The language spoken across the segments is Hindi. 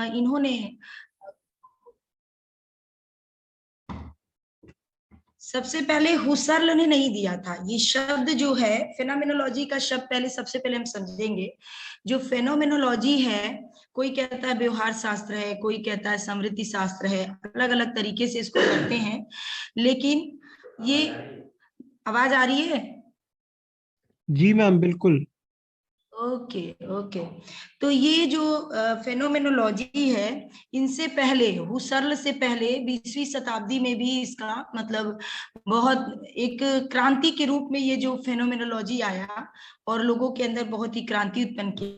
इन्होंने सबसे पहले हुसर्ल ने नहीं दिया था। ये शब्द जो है फेनोमेनोलॉजी का शब्द, पहले सबसे पहले हम समझेंगे जो फेनोमेनोलॉजी है। कोई कहता है व्यवहार शास्त्र है, कोई कहता है समृद्धि शास्त्र है, अलग अलग तरीके से इसको करते हैं। लेकिन ये आवाज आ रही है? जी मैम बिल्कुल। Okay okay. तो ये जो फेनोमेनोलॉजी है, इनसे पहले, हुसर्ल से पहले 20वीं शताब्दी में भी इसका मतलब बहुत एक क्रांति के रूप में ये जो फेनोमेनोलॉजी आया और लोगों के अंदर बहुत ही क्रांति उत्पन्न की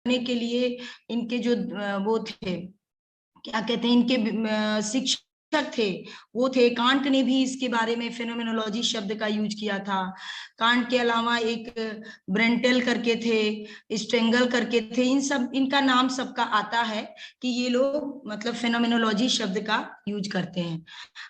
के लिए इनके जो वो थे, क्या कहते हैं, इनके शिक्षक थे, वो थे कांट ने भी इसके बारे में फेनोमेनोलॉजी शब्द का यूज किया था। कांट के अलावा एक ब्रेंटेल करके थे, स्ट्रेंगल करके थे, इन सब इनका नाम सबका आता है कि ये लोग मतलब फेनोमेनोलॉजी शब्द का यूज करते हैं।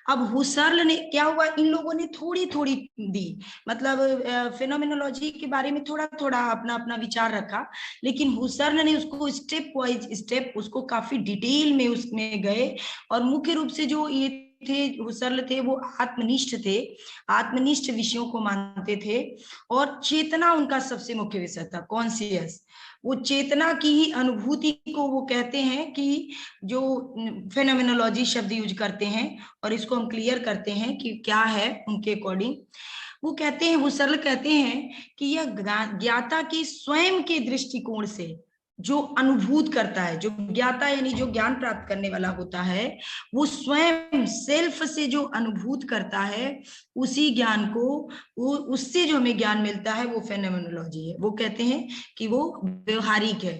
अब हुसर्ल ने क्या हुआ, इन लोगों ने थोड़ी थोड़ी दी, मतलब फेनोमेनोलॉजी के बारे में थोड़ा थोड़ा अपना अपना विचार रखा, लेकिन हुसर्ल ने उसको स्टेप वाइज स्टेप उसको काफी डिटेल में उसमें गए। और मुख्य रूप से जो ये थे, हुसर्ल थे, वो आत्मनिष्ठ थे, आत्मनिष्ठ विषयों को मानते थे। और चेतना उनका सबसे मुख्य विषय था, कॉन्सियस। वो चेतना की ही अनुभूति को वो कहते हैं कि जो फेनोमेनोलॉजी शब्द यूज करते हैं, और इसको हम क्लियर करते हैं कि क्या है उनके अकॉर्डिंग। वो कहते हैं, हुसर्ल कहते हैं कि यह ज्ञाता की स्वयं के दृष्टिकोण से जो अनुभूत करता है, जो ज्ञाता यानी जो ज्ञान प्राप्त करने वाला होता है, वो स्वयं सेल्फ से जो अनुभूत करता है, उसी ज्ञान को, वो उससे जो हमें ज्ञान मिलता है, वो फेनोमेनोलॉजी है। वो कहते हैं कि वो व्यवहारिक है।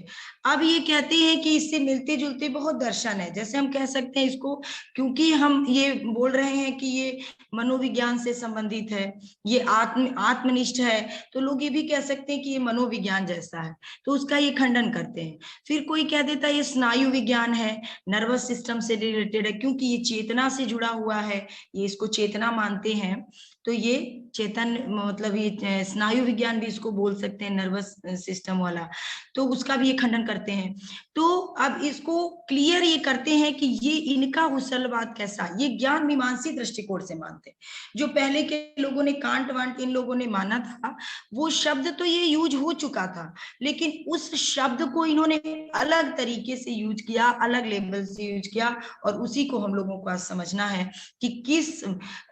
अब ये कहते हैं कि इससे मिलते जुलते बहुत दर्शन है, जैसे हम कह सकते हैं इसको, क्योंकि हम ये बोल रहे हैं कि ये मनोविज्ञान से संबंधित है, ये आत्मनिष्ठ है, तो लोग ये भी कह सकते हैं कि ये मनोविज्ञान जैसा है, तो उसका ये खंडन करते हैं। फिर कोई कह देता है ये स्नायु विज्ञान है, नर्वस सिस्टम से रिलेटेड है, क्योंकि ये चेतना से जुड़ा हुआ है, ये इसको चेतना मानते हैं, तो ये चेतन मतलब ये स्नायु विज्ञान भी इसको बोल सकते हैं, नर्वस सिस्टम वाला, तो उसका भी ये खंडन करते हैं। तो अब इसको क्लियर ये करते हैं कि ये इनका हुसर्लवाद कैसा, ये ज्ञान मीमांसी दृष्टिकोण से मानते हैं। जो पहले के लोगों ने कांट वांट इन लोगों ने माना था, वो शब्द तो ये यूज हो चुका था, लेकिन उस शब्द को इन्होंने अलग तरीके से यूज किया, अलग लेवल से यूज किया, और उसी को हम लोगों को आज समझना है कि किस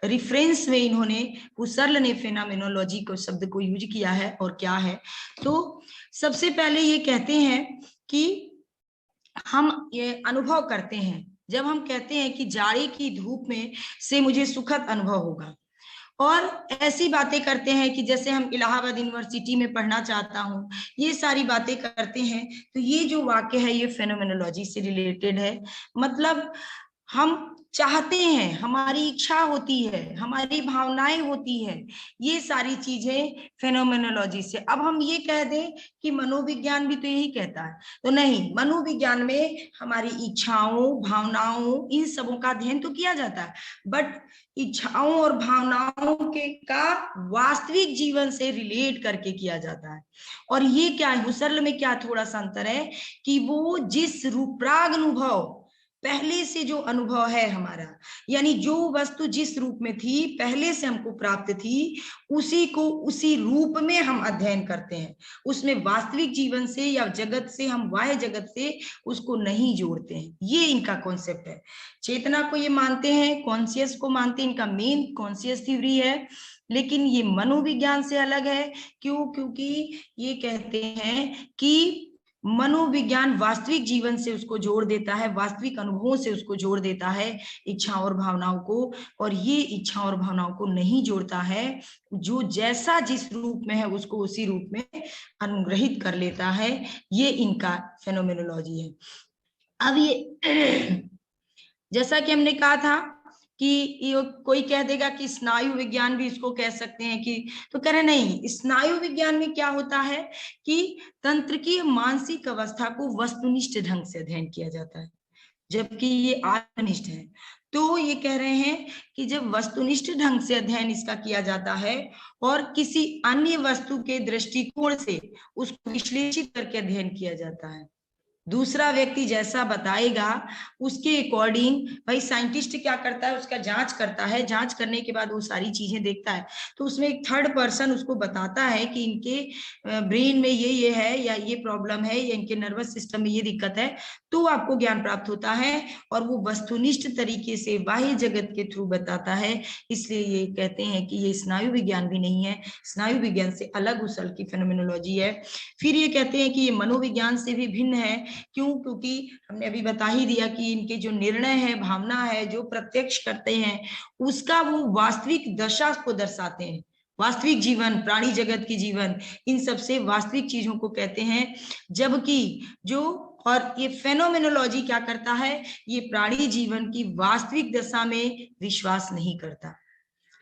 रिफरेंस में इन्होंने, हुसर्ल ने फेनोमेनोलॉजी को शब्द को यूज किया है और क्या है। तो सबसे पहले ये कहते हैं कि हम ये अनुभव करते हैं, जब हम कहते हैं कि जाड़े की धूप में से मुझे सुखद अनुभव होगा, और ऐसी बातें करते हैं कि जैसे हम इलाहाबाद यूनिवर्सिटी में पढ़ना चाहता हूं, ये सारी बातें करते हैं। तो ये जो वाक्य है ये फेनोमेनोलॉजी से रिलेटेड है। मतलब हम चाहते हैं, हमारी इच्छा होती है, हमारी भावनाएं होती है, ये सारी चीजें फेनोमेनोलॉजी से। अब हम ये कह दें कि मनोविज्ञान भी तो यही कहता है, तो नहीं, मनोविज्ञान में हमारी इच्छाओं, भावनाओं, इन सबों का अध्ययन तो किया जाता है, बट इच्छाओं और भावनाओं के का वास्तविक जीवन से रिलेट करके किया जाता है। और ये क्या है, हुसर्ल में क्या थोड़ा सा अंतर है कि वो जिस रूपराग अनुभव, पहले से जो अनुभव है हमारा, यानी जो वस्तु जिस रूप में थी पहले से हमको प्राप्त थी, उसी को उसी रूप में हम अध्ययन करते हैं, उसमें वास्तविक जीवन से या जगत से, हम बाह्य जगत से उसको नहीं जोड़ते हैं। ये इनका कॉन्सेप्ट है। चेतना को ये मानते हैं, कॉन्शियस को मानते हैं, इनका मेन कॉन्शियस थ्योरी है, लेकिन ये मनोविज्ञान से अलग है। क्यों? क्योंकि ये कहते हैं कि मनोविज्ञान वास्तविक जीवन से उसको जोड़ देता है, वास्तविक अनुभवों से उसको जोड़ देता है, इच्छाओं और भावनाओं को, और ये इच्छाओं और भावनाओं को नहीं जोड़ता है। जो जैसा जिस रूप में है उसको उसी रूप में अनुग्रहित कर लेता है। ये इनका फेनोमेनोलॉजी है। अब ये जैसा कि हमने कहा था कि ये कोई कह देगा कि स्नायु विज्ञान भी इसको कह सकते हैं कि, तो कह रहे नहीं, स्नायु विज्ञान में क्या होता है कि तंत्र की मानसिक अवस्था को वस्तुनिष्ठ ढंग से अध्ययन किया जाता है, जबकि ये आत्मनिष्ठ है। तो ये कह रहे हैं कि जब वस्तुनिष्ठ ढंग से अध्ययन इसका किया जाता है और किसी अन्य वस्तु के दृष्टिकोण से उसको विश्लेषित करके अध्ययन किया जाता है, दूसरा व्यक्ति जैसा बताएगा उसके अकॉर्डिंग, भाई साइंटिस्ट क्या करता है, उसका जांच करता है, जांच करने के बाद वो सारी चीजें देखता है, तो उसमें एक थर्ड पर्सन उसको बताता है कि इनके ब्रेन में ये है, या ये प्रॉब्लम है, या इनके नर्वस सिस्टम में ये दिक्कत है, तो आपको ज्ञान प्राप्त होता है। और वो वस्तुनिष्ठ तरीके से बाह्य जगत के थ्रू बताता है। इसलिए ये कहते हैं कि ये स्नायु विज्ञान भी नहीं है, स्नायु विज्ञान से अलग उसल की फेनोमेनोलॉजी है। फिर ये कहते हैं कि ये मनोविज्ञान से भी भिन्न है। क्यों? क्योंकि हमने अभी बता ही दिया कि इनके जो निर्णय है, भावना है, जो प्रत्यक्ष करते हैं, उसका वो वास्तविक दशा को दर्शाते हैं। वास्तविक जीवन, प्राणी जगत की जीवन, इन सबसे वास्तविक चीजों को कहते हैं। जबकि जो और ये फेनोमेनोलॉजी क्या करता है, ये प्राणी जीवन की वास्तविक दशा में विश्वास नहीं करता,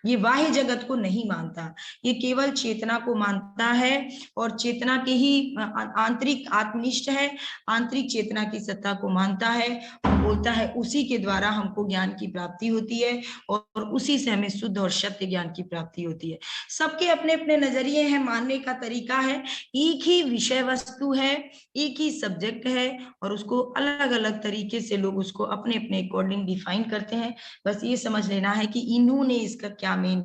ये बाह्य जगत को नहीं मानता, ये केवल चेतना को मानता है और चेतना के ही आंतरिक आत्मनिष्ठ है, आंतरिक चेतना की सत्ता को मानता है और बोलता है उसी के द्वारा हमको ज्ञान की प्राप्ति होती है और उसी से हमें शुद्ध और सत्य ज्ञान की प्राप्ति होती है। सबके अपने अपने नजरिए हैं, मानने का तरीका है, एक ही विषय वस्तु है, एक ही सब्जेक्ट है और उसको अलग अलग तरीके से लोग उसको अपने अपने अकॉर्डिंग डिफाइन करते हैं। बस ये समझ लेना है कि इन्होंने इसका क्या मेन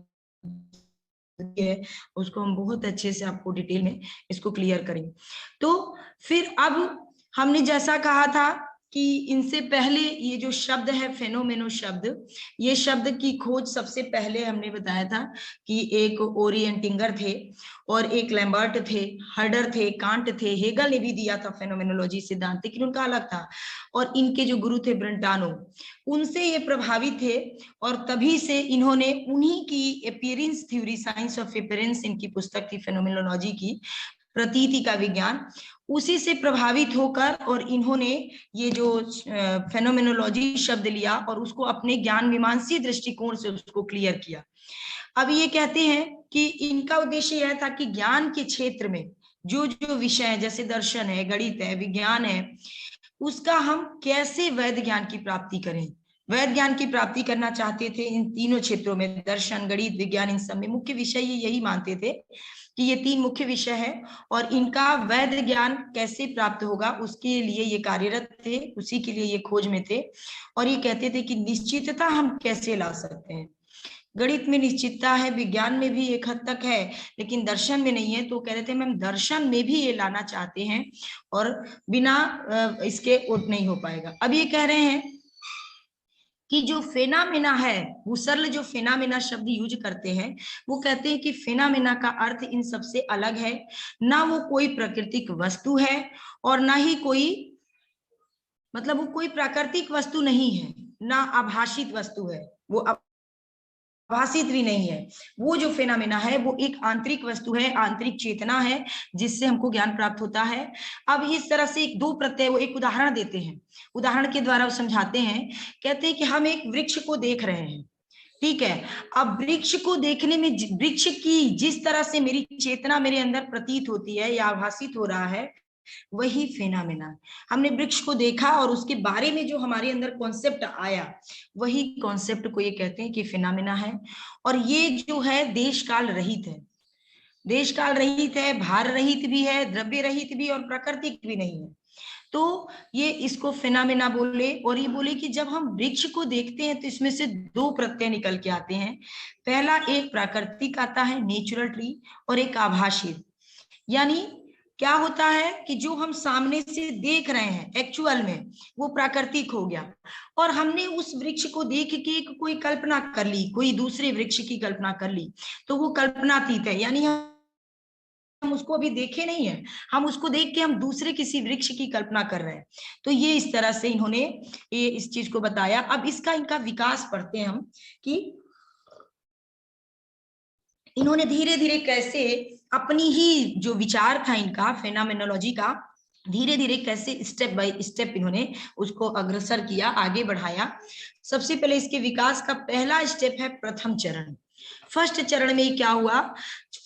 है, उसको हम बहुत अच्छे से आपको डिटेल में इसको क्लियर करेंगे। तो फिर अब हमने जैसा कहा था कि इनसे पहले ये जो शब्द है फेनोमेनो शब्द, ये शब्द की खोज सबसे पहले हमने बताया था कि एक ओरिएंटिंगर थे और एक लैम्बर्ट थे, हर्डर थे, कांट थे, हेगल ने भी दिया था फेनोमेनोलॉजी सिद्धांत, लेकिन उनका अलग था। और इनके जो गुरु थे ब्रंटानो, उनसे ये प्रभावित थे और तभी से इन्होंने उन्हीं की appearance theory, science of appearance इनकी पुस्तक थी फेनोमेनोलॉजी की, प्रतीति का विज्ञान, उसी से प्रभावित होकर और इन्होंने ये जो फेनोमेनोलॉजी शब्द लिया और उसको अपने ज्ञान मीमांसीय दृष्टिकोण से उसको क्लियर किया। अब ये कहते हैं कि इनका उद्देश्य यह था कि ज्ञान के क्षेत्र में जो जो विषय है, जैसे दर्शन है, गणित है, विज्ञान है, उसका हम कैसे वैध ज्ञान की प्राप्ति करें। वैध ज्ञान की प्राप्ति करना चाहते थे इन तीनों क्षेत्रों में, दर्शन, गणित, विज्ञान, इन सब में मुख्य विषय ये यही मानते थे कि ये तीन मुख्य विषय है और इनका वैध ज्ञान कैसे प्राप्त होगा उसके लिए ये कार्यरत थे, उसी के लिए ये खोज में थे। और ये कहते थे कि निश्चितता हम कैसे ला सकते हैं। गणित में निश्चितता है, विज्ञान में भी एक हद तक है, लेकिन दर्शन में नहीं है। तो कह रहे थे हम दर्शन में भी ये लाना चाहते हैं और बिना इसके उठ नहीं हो पाएगा। अब ये कह रहे हैं कि जो फेनामेना है, हुसर्ल जो फेनामेना शब्द यूज करते हैं, वो कहते हैं कि फेनामेना का अर्थ इन सबसे अलग है, ना वो कोई प्राकृतिक वस्तु है और ना ही कोई, मतलब वो कोई प्राकृतिक वस्तु नहीं है, ना आभाषित वस्तु है, वो आभासित भी नहीं है। वो जो फेनामेना है वो एक आंतरिक वस्तु है, आंतरिक चेतना है, जिससे हमको ज्ञान प्राप्त होता है। अब इस तरह से एक दो प्रत्यय, वो एक उदाहरण देते हैं, उदाहरण के द्वारा वो समझाते हैं। कहते हैं कि हम एक वृक्ष को देख रहे हैं, ठीक है। अब वृक्ष को देखने में, वृक्ष की जिस तरह से मेरी चेतना मेरे अंदर प्रतीत होती है या आभासित हो रहा है, वही फेनामेना। हमने वृक्ष को देखा और उसके बारे में जो हमारे अंदर कॉन्सेप्ट आया, वही कॉन्सेप्ट को ये कहते हैं कि फेनामेना है। और ये जो है देश काल रहित है, देश काल रहित है, भार रहित भी है, द्रव्य रहित भी और प्राकृतिक भी नहीं है। तो ये इसको फेनामेना बोले। और ये बोले कि जब हम वृक्ष को देखते हैं तो इसमें से दो प्रत्यय निकल के आते हैं। पहला एक प्राकृतिक आता है, नेचुरल ट्री, और एक आभासी। यानी क्या होता है कि जो हम सामने से देख रहे हैं एक्चुअल में वो प्राकृतिक हो गया, और हमने उस वृक्ष को देख के कोई कल्पना कर ली, कोई दूसरे वृक्ष की कल्पना कर ली, तो वो कल्पनातीत है। यानी हम उसको अभी देखे नहीं है, हम उसको देख के हम दूसरे किसी वृक्ष की कल्पना कर रहे हैं। तो ये इस तरह से इन्होंने ये इस चीज को बताया। अब इसका इनका विकास पढ़ते हैं हम कि इन्होंने धीरे धीरे कैसे अपनी ही जो विचार था इनका फेनोमेनोलॉजी का, धीरे धीरे कैसे स्टेप बाय स्टेप इन्होंने उसको अग्रसर किया, आगे बढ़ाया। सबसे पहले इसके विकास का पहला स्टेप है प्रथम चरण। फर्स्ट चरण में क्या हुआ,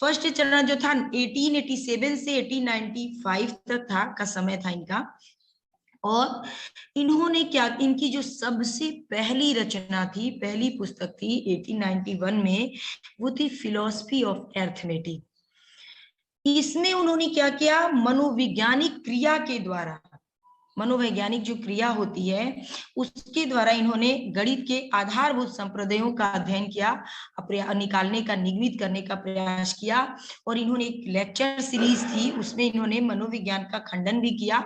फर्स्ट चरण जो था 1887 से 1895 तक था का समय था इनका। और इन्होंने क्या, इनकी जो सबसे पहली रचना थी, पहली पुस्तक थी 1891 में, वो थी फिलॉसफी ऑफ अरिथमेटिक। इसमें उन्होंने क्या किया, मनोवैज्ञानिक क्रिया के द्वारा, मनोवैज्ञानिक जो क्रिया होती है उसके द्वारा इन्होंने गणित के आधारभूत संप्रदायों का अध्ययन किया, निकालने का, निगमित करने का प्रयास किया। और इन्होंने एक लेक्चर सीरीज थी, उसमें इन्होंने मनोविज्ञान का खंडन भी किया,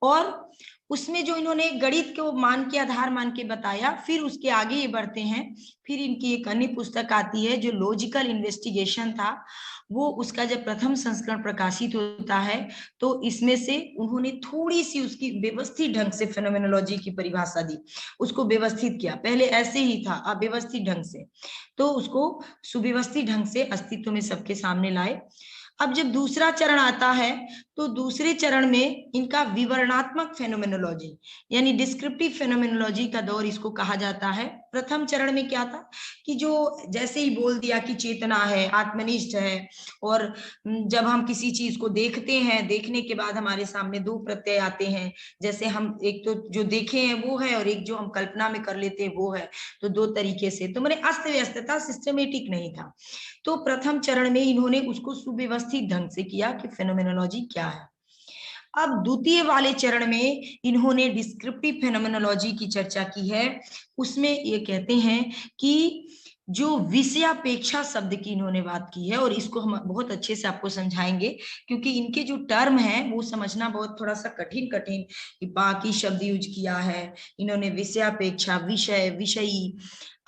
और उसमें जो इन्होंने गणित को मान के, आधार मान के बताया। फिर उसके आगे ये बढ़ते हैं, फिर इनकी एक अन्य पुस्तक आती है जो लॉजिकल इन्वेस्टिगेशन था, वो उसका जब प्रथम संस्करण प्रकाशित होता है तो इसमें से उन्होंने थोड़ी सी उसकी व्यवस्थित ढंग से फेनोमेनोलॉजी की परिभाषा दी, उसको व्यवस्थित किया। पहले ऐसे ही था अव्यवस्थित ढंग से, तो उसको सुव्यवस्थित ढंग से अस्तित्व में सबके सामने लाए। अब जब दूसरा चरण आता है तो दूसरे चरण में इनका विवरणात्मक फेनोमेनोलॉजी यानी डिस्क्रिप्टिव फेनोमेनोलॉजी का दौर इसको कहा जाता है। प्रथम चरण में क्या था कि जो जैसे ही बोल दिया कि चेतना है, आत्मनिष्ठ है, और जब हम किसी चीज को देखते हैं, देखने के बाद हमारे सामने दो प्रत्यय आते हैं, जैसे हम एक तो जो देखे हैं वो है, और एक जो हम कल्पना में कर लेते हैं वो है, तो दो तरीके से, तो मैंने अस्त व्यस्तता, सिस्टमेटिक नहीं था। तो प्रथम चरण में इन्होंने उसको सुव्यवस्थित ढंग से किया कि फेनोमेनोलॉजी क्या है। अब द्वितीय वाले चरण में इन्होंने डिस्क्रिप्टिव फेनोमेनोलॉजी की चर्चा की है। उसमें ये कहते हैं कि जो विषयापेक्षा शब्द की इन्होंने बात की है, और इसको हम बहुत अच्छे से आपको समझाएंगे क्योंकि इनके जो टर्म है वो समझना बहुत थोड़ा सा कठिन बाकी शब्द यूज किया है इन्होंने। विषयापेक्षा, विषय, विषयी,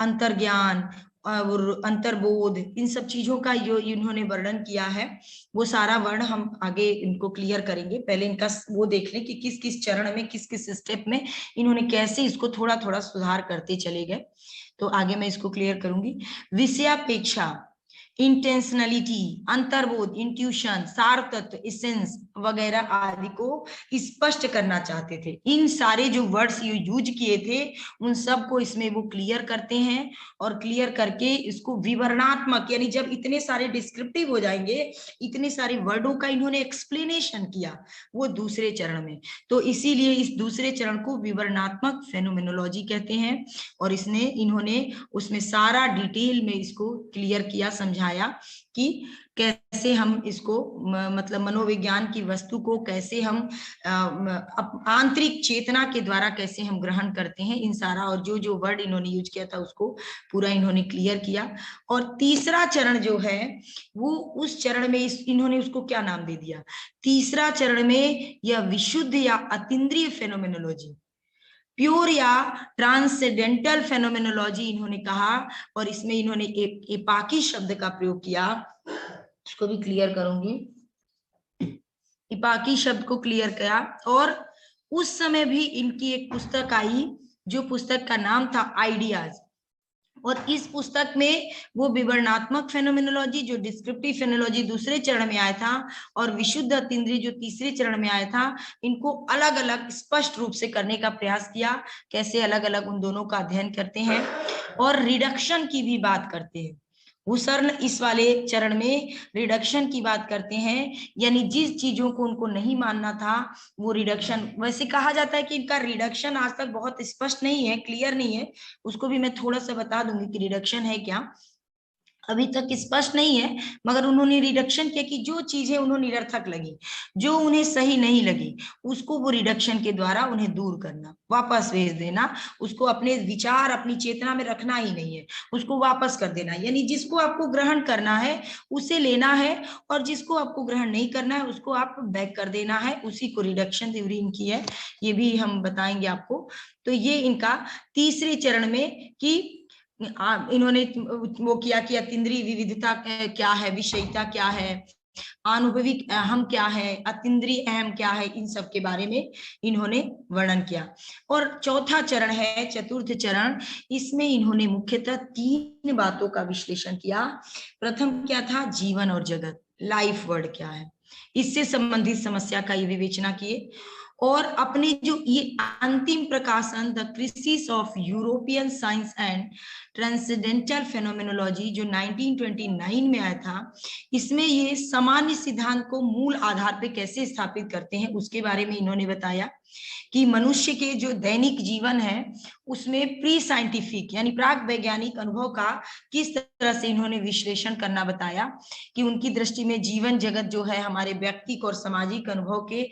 अंतर्ज्ञान और अंतर्बोध, इन सब चीजों का जो इन्होंने वर्णन किया है वो सारा वर्ण हम आगे इनको क्लियर करेंगे। पहले इनका वो देख लें कि किस किस चरण में, किस किस स्टेप में इन्होंने कैसे इसको थोड़ा थोड़ा सुधार करते चले गए, तो आगे मैं इसको क्लियर करूंगी। विषयापेक्षा, इंटेंशनलिटी, अंतर्बोध, इंट्यूशन, सार तत्व, इसेंस वगैरह आदि को स्पष्ट करना चाहते थे। इन सारे जो वर्ड्स यूज किए थे उन सब को इसमें वो क्लियर करते हैं, और क्लियर करके इसको विवरणात्मक, यानी जब इतने सारे डिस्क्रिप्टिव हो जाएंगे, इतने सारे वर्डों का इन्होंने एक्सप्लेनेशन किया वो दूसरे चरण में, तो इसीलिए इस दूसरे चरण को विवरणात्मक फेनोमेनोलॉजी कहते हैं। और इन्होंने उसमें सारा डिटेल में इसको क्लियर किया, समझाया कि कैसे हम इसको मतलब मनोविज्ञान की वस्तु को कैसे हम आंतरिक चेतना के द्वारा कैसे हम ग्रहण करते हैं, इन सारा, और जो जो वर्ड इन्होंने यूज किया था उसको पूरा इन्होंने क्लियर किया। और तीसरा चरण जो है वो, उस चरण में इन्होंने उसको क्या नाम दे दिया, तीसरा चरण में यह विशुद्ध या अतीन्द्रिय फेनोमेनोलॉजी, प्योर या ट्रांसेंडेंटल फेनोमेनोलॉजी इन्होंने कहा। और इसमें इन्होंने एपाकी शब्द का प्रयोग किया, इसको भी क्लियर करूंगी। एपाकी शब्द को क्लियर किया, और उस समय भी इनकी एक पुस्तक आई जो पुस्तक का नाम था आइडियाज, और इस पुस्तक में वो विवरणात्मक फेनोमेनोलॉजी, जो डिस्क्रिप्टिव फेनोमेनोलॉजी दूसरे चरण में आया था, और विशुद्ध अतीन्द्रिय जो तीसरे चरण में आया था, इनको अलग अलग स्पष्ट रूप से करने का प्रयास किया, कैसे अलग अलग उन दोनों का अध्ययन करते हैं, और रिडक्शन की भी बात करते हैं। हुसर्न इस वाले चरण में रिडक्शन की बात करते हैं, यानी जिस चीजों को उनको नहीं मानना था वो रिडक्शन, वैसे कहा जाता है कि इनका रिडक्शन आज तक बहुत स्पष्ट नहीं है, क्लियर नहीं है, उसको भी मैं थोड़ा सा बता दूंगी कि रिडक्शन है क्या, अभी तक स्पष्ट नहीं है। मगर उन्होंने रिडक्शन किया कि जो चीजें उन्हें निरर्थक लगी, जो उन्हें सही नहीं लगी, उसको वो रिडक्शन के द्वारा उन्हें दूर करना, वापस भेज देना, उसको अपने विचार, अपनी चेतना में रखना ही नहीं है, उसको वापस कर देना। यानी जिसको आपको ग्रहण करना है उसे लेना है, और जिसको आपको ग्रहण नहीं करना है उसको आप बैक कर देना है, उसी को रिडक्शन थ्योरी इनकी है, ये भी हम बताएंगे आपको। तो ये इनका तीसरे चरण में कि इन्होंने वो किया कि अतीन्द्रिय विविधता क्या है, विषयिता क्या है, अनुभविक अहम क्या है, अतीन्द्रिय अहम क्या है, इन सब के बारे में इन्होंने वर्णन किया। और चौथा चरण है, चतुर्थ चरण, इसमें इन्होंने मुख्यतः तीन बातों का विश्लेषण किया। प्रथम क्या था, जीवन और जगत, लाइफ वर्ड क्या है। इससे संबंधित समस्या का ये विवेचना किए। और अपने जो ये अंतिम प्रकाशन the crisis of European science and transcendental phenomenology जो 1929 में आया था, इसमें ये सामान्य सिद्धांत को मूल आधार पे कैसे स्थापित करते हैं उसके बारे में इन्होंने बताया कि मनुष्य के जो दैनिक जीवन है उसमें प्री साइंटिफिक यानी प्राक वैज्ञानिक अनुभव का किस तरह से इन्होंने विश्लेषण करना बताया कि उनकी दृष्टि में जीवन जगत जो है हमारे व्यक्तिक और सामाजिक अनुभव के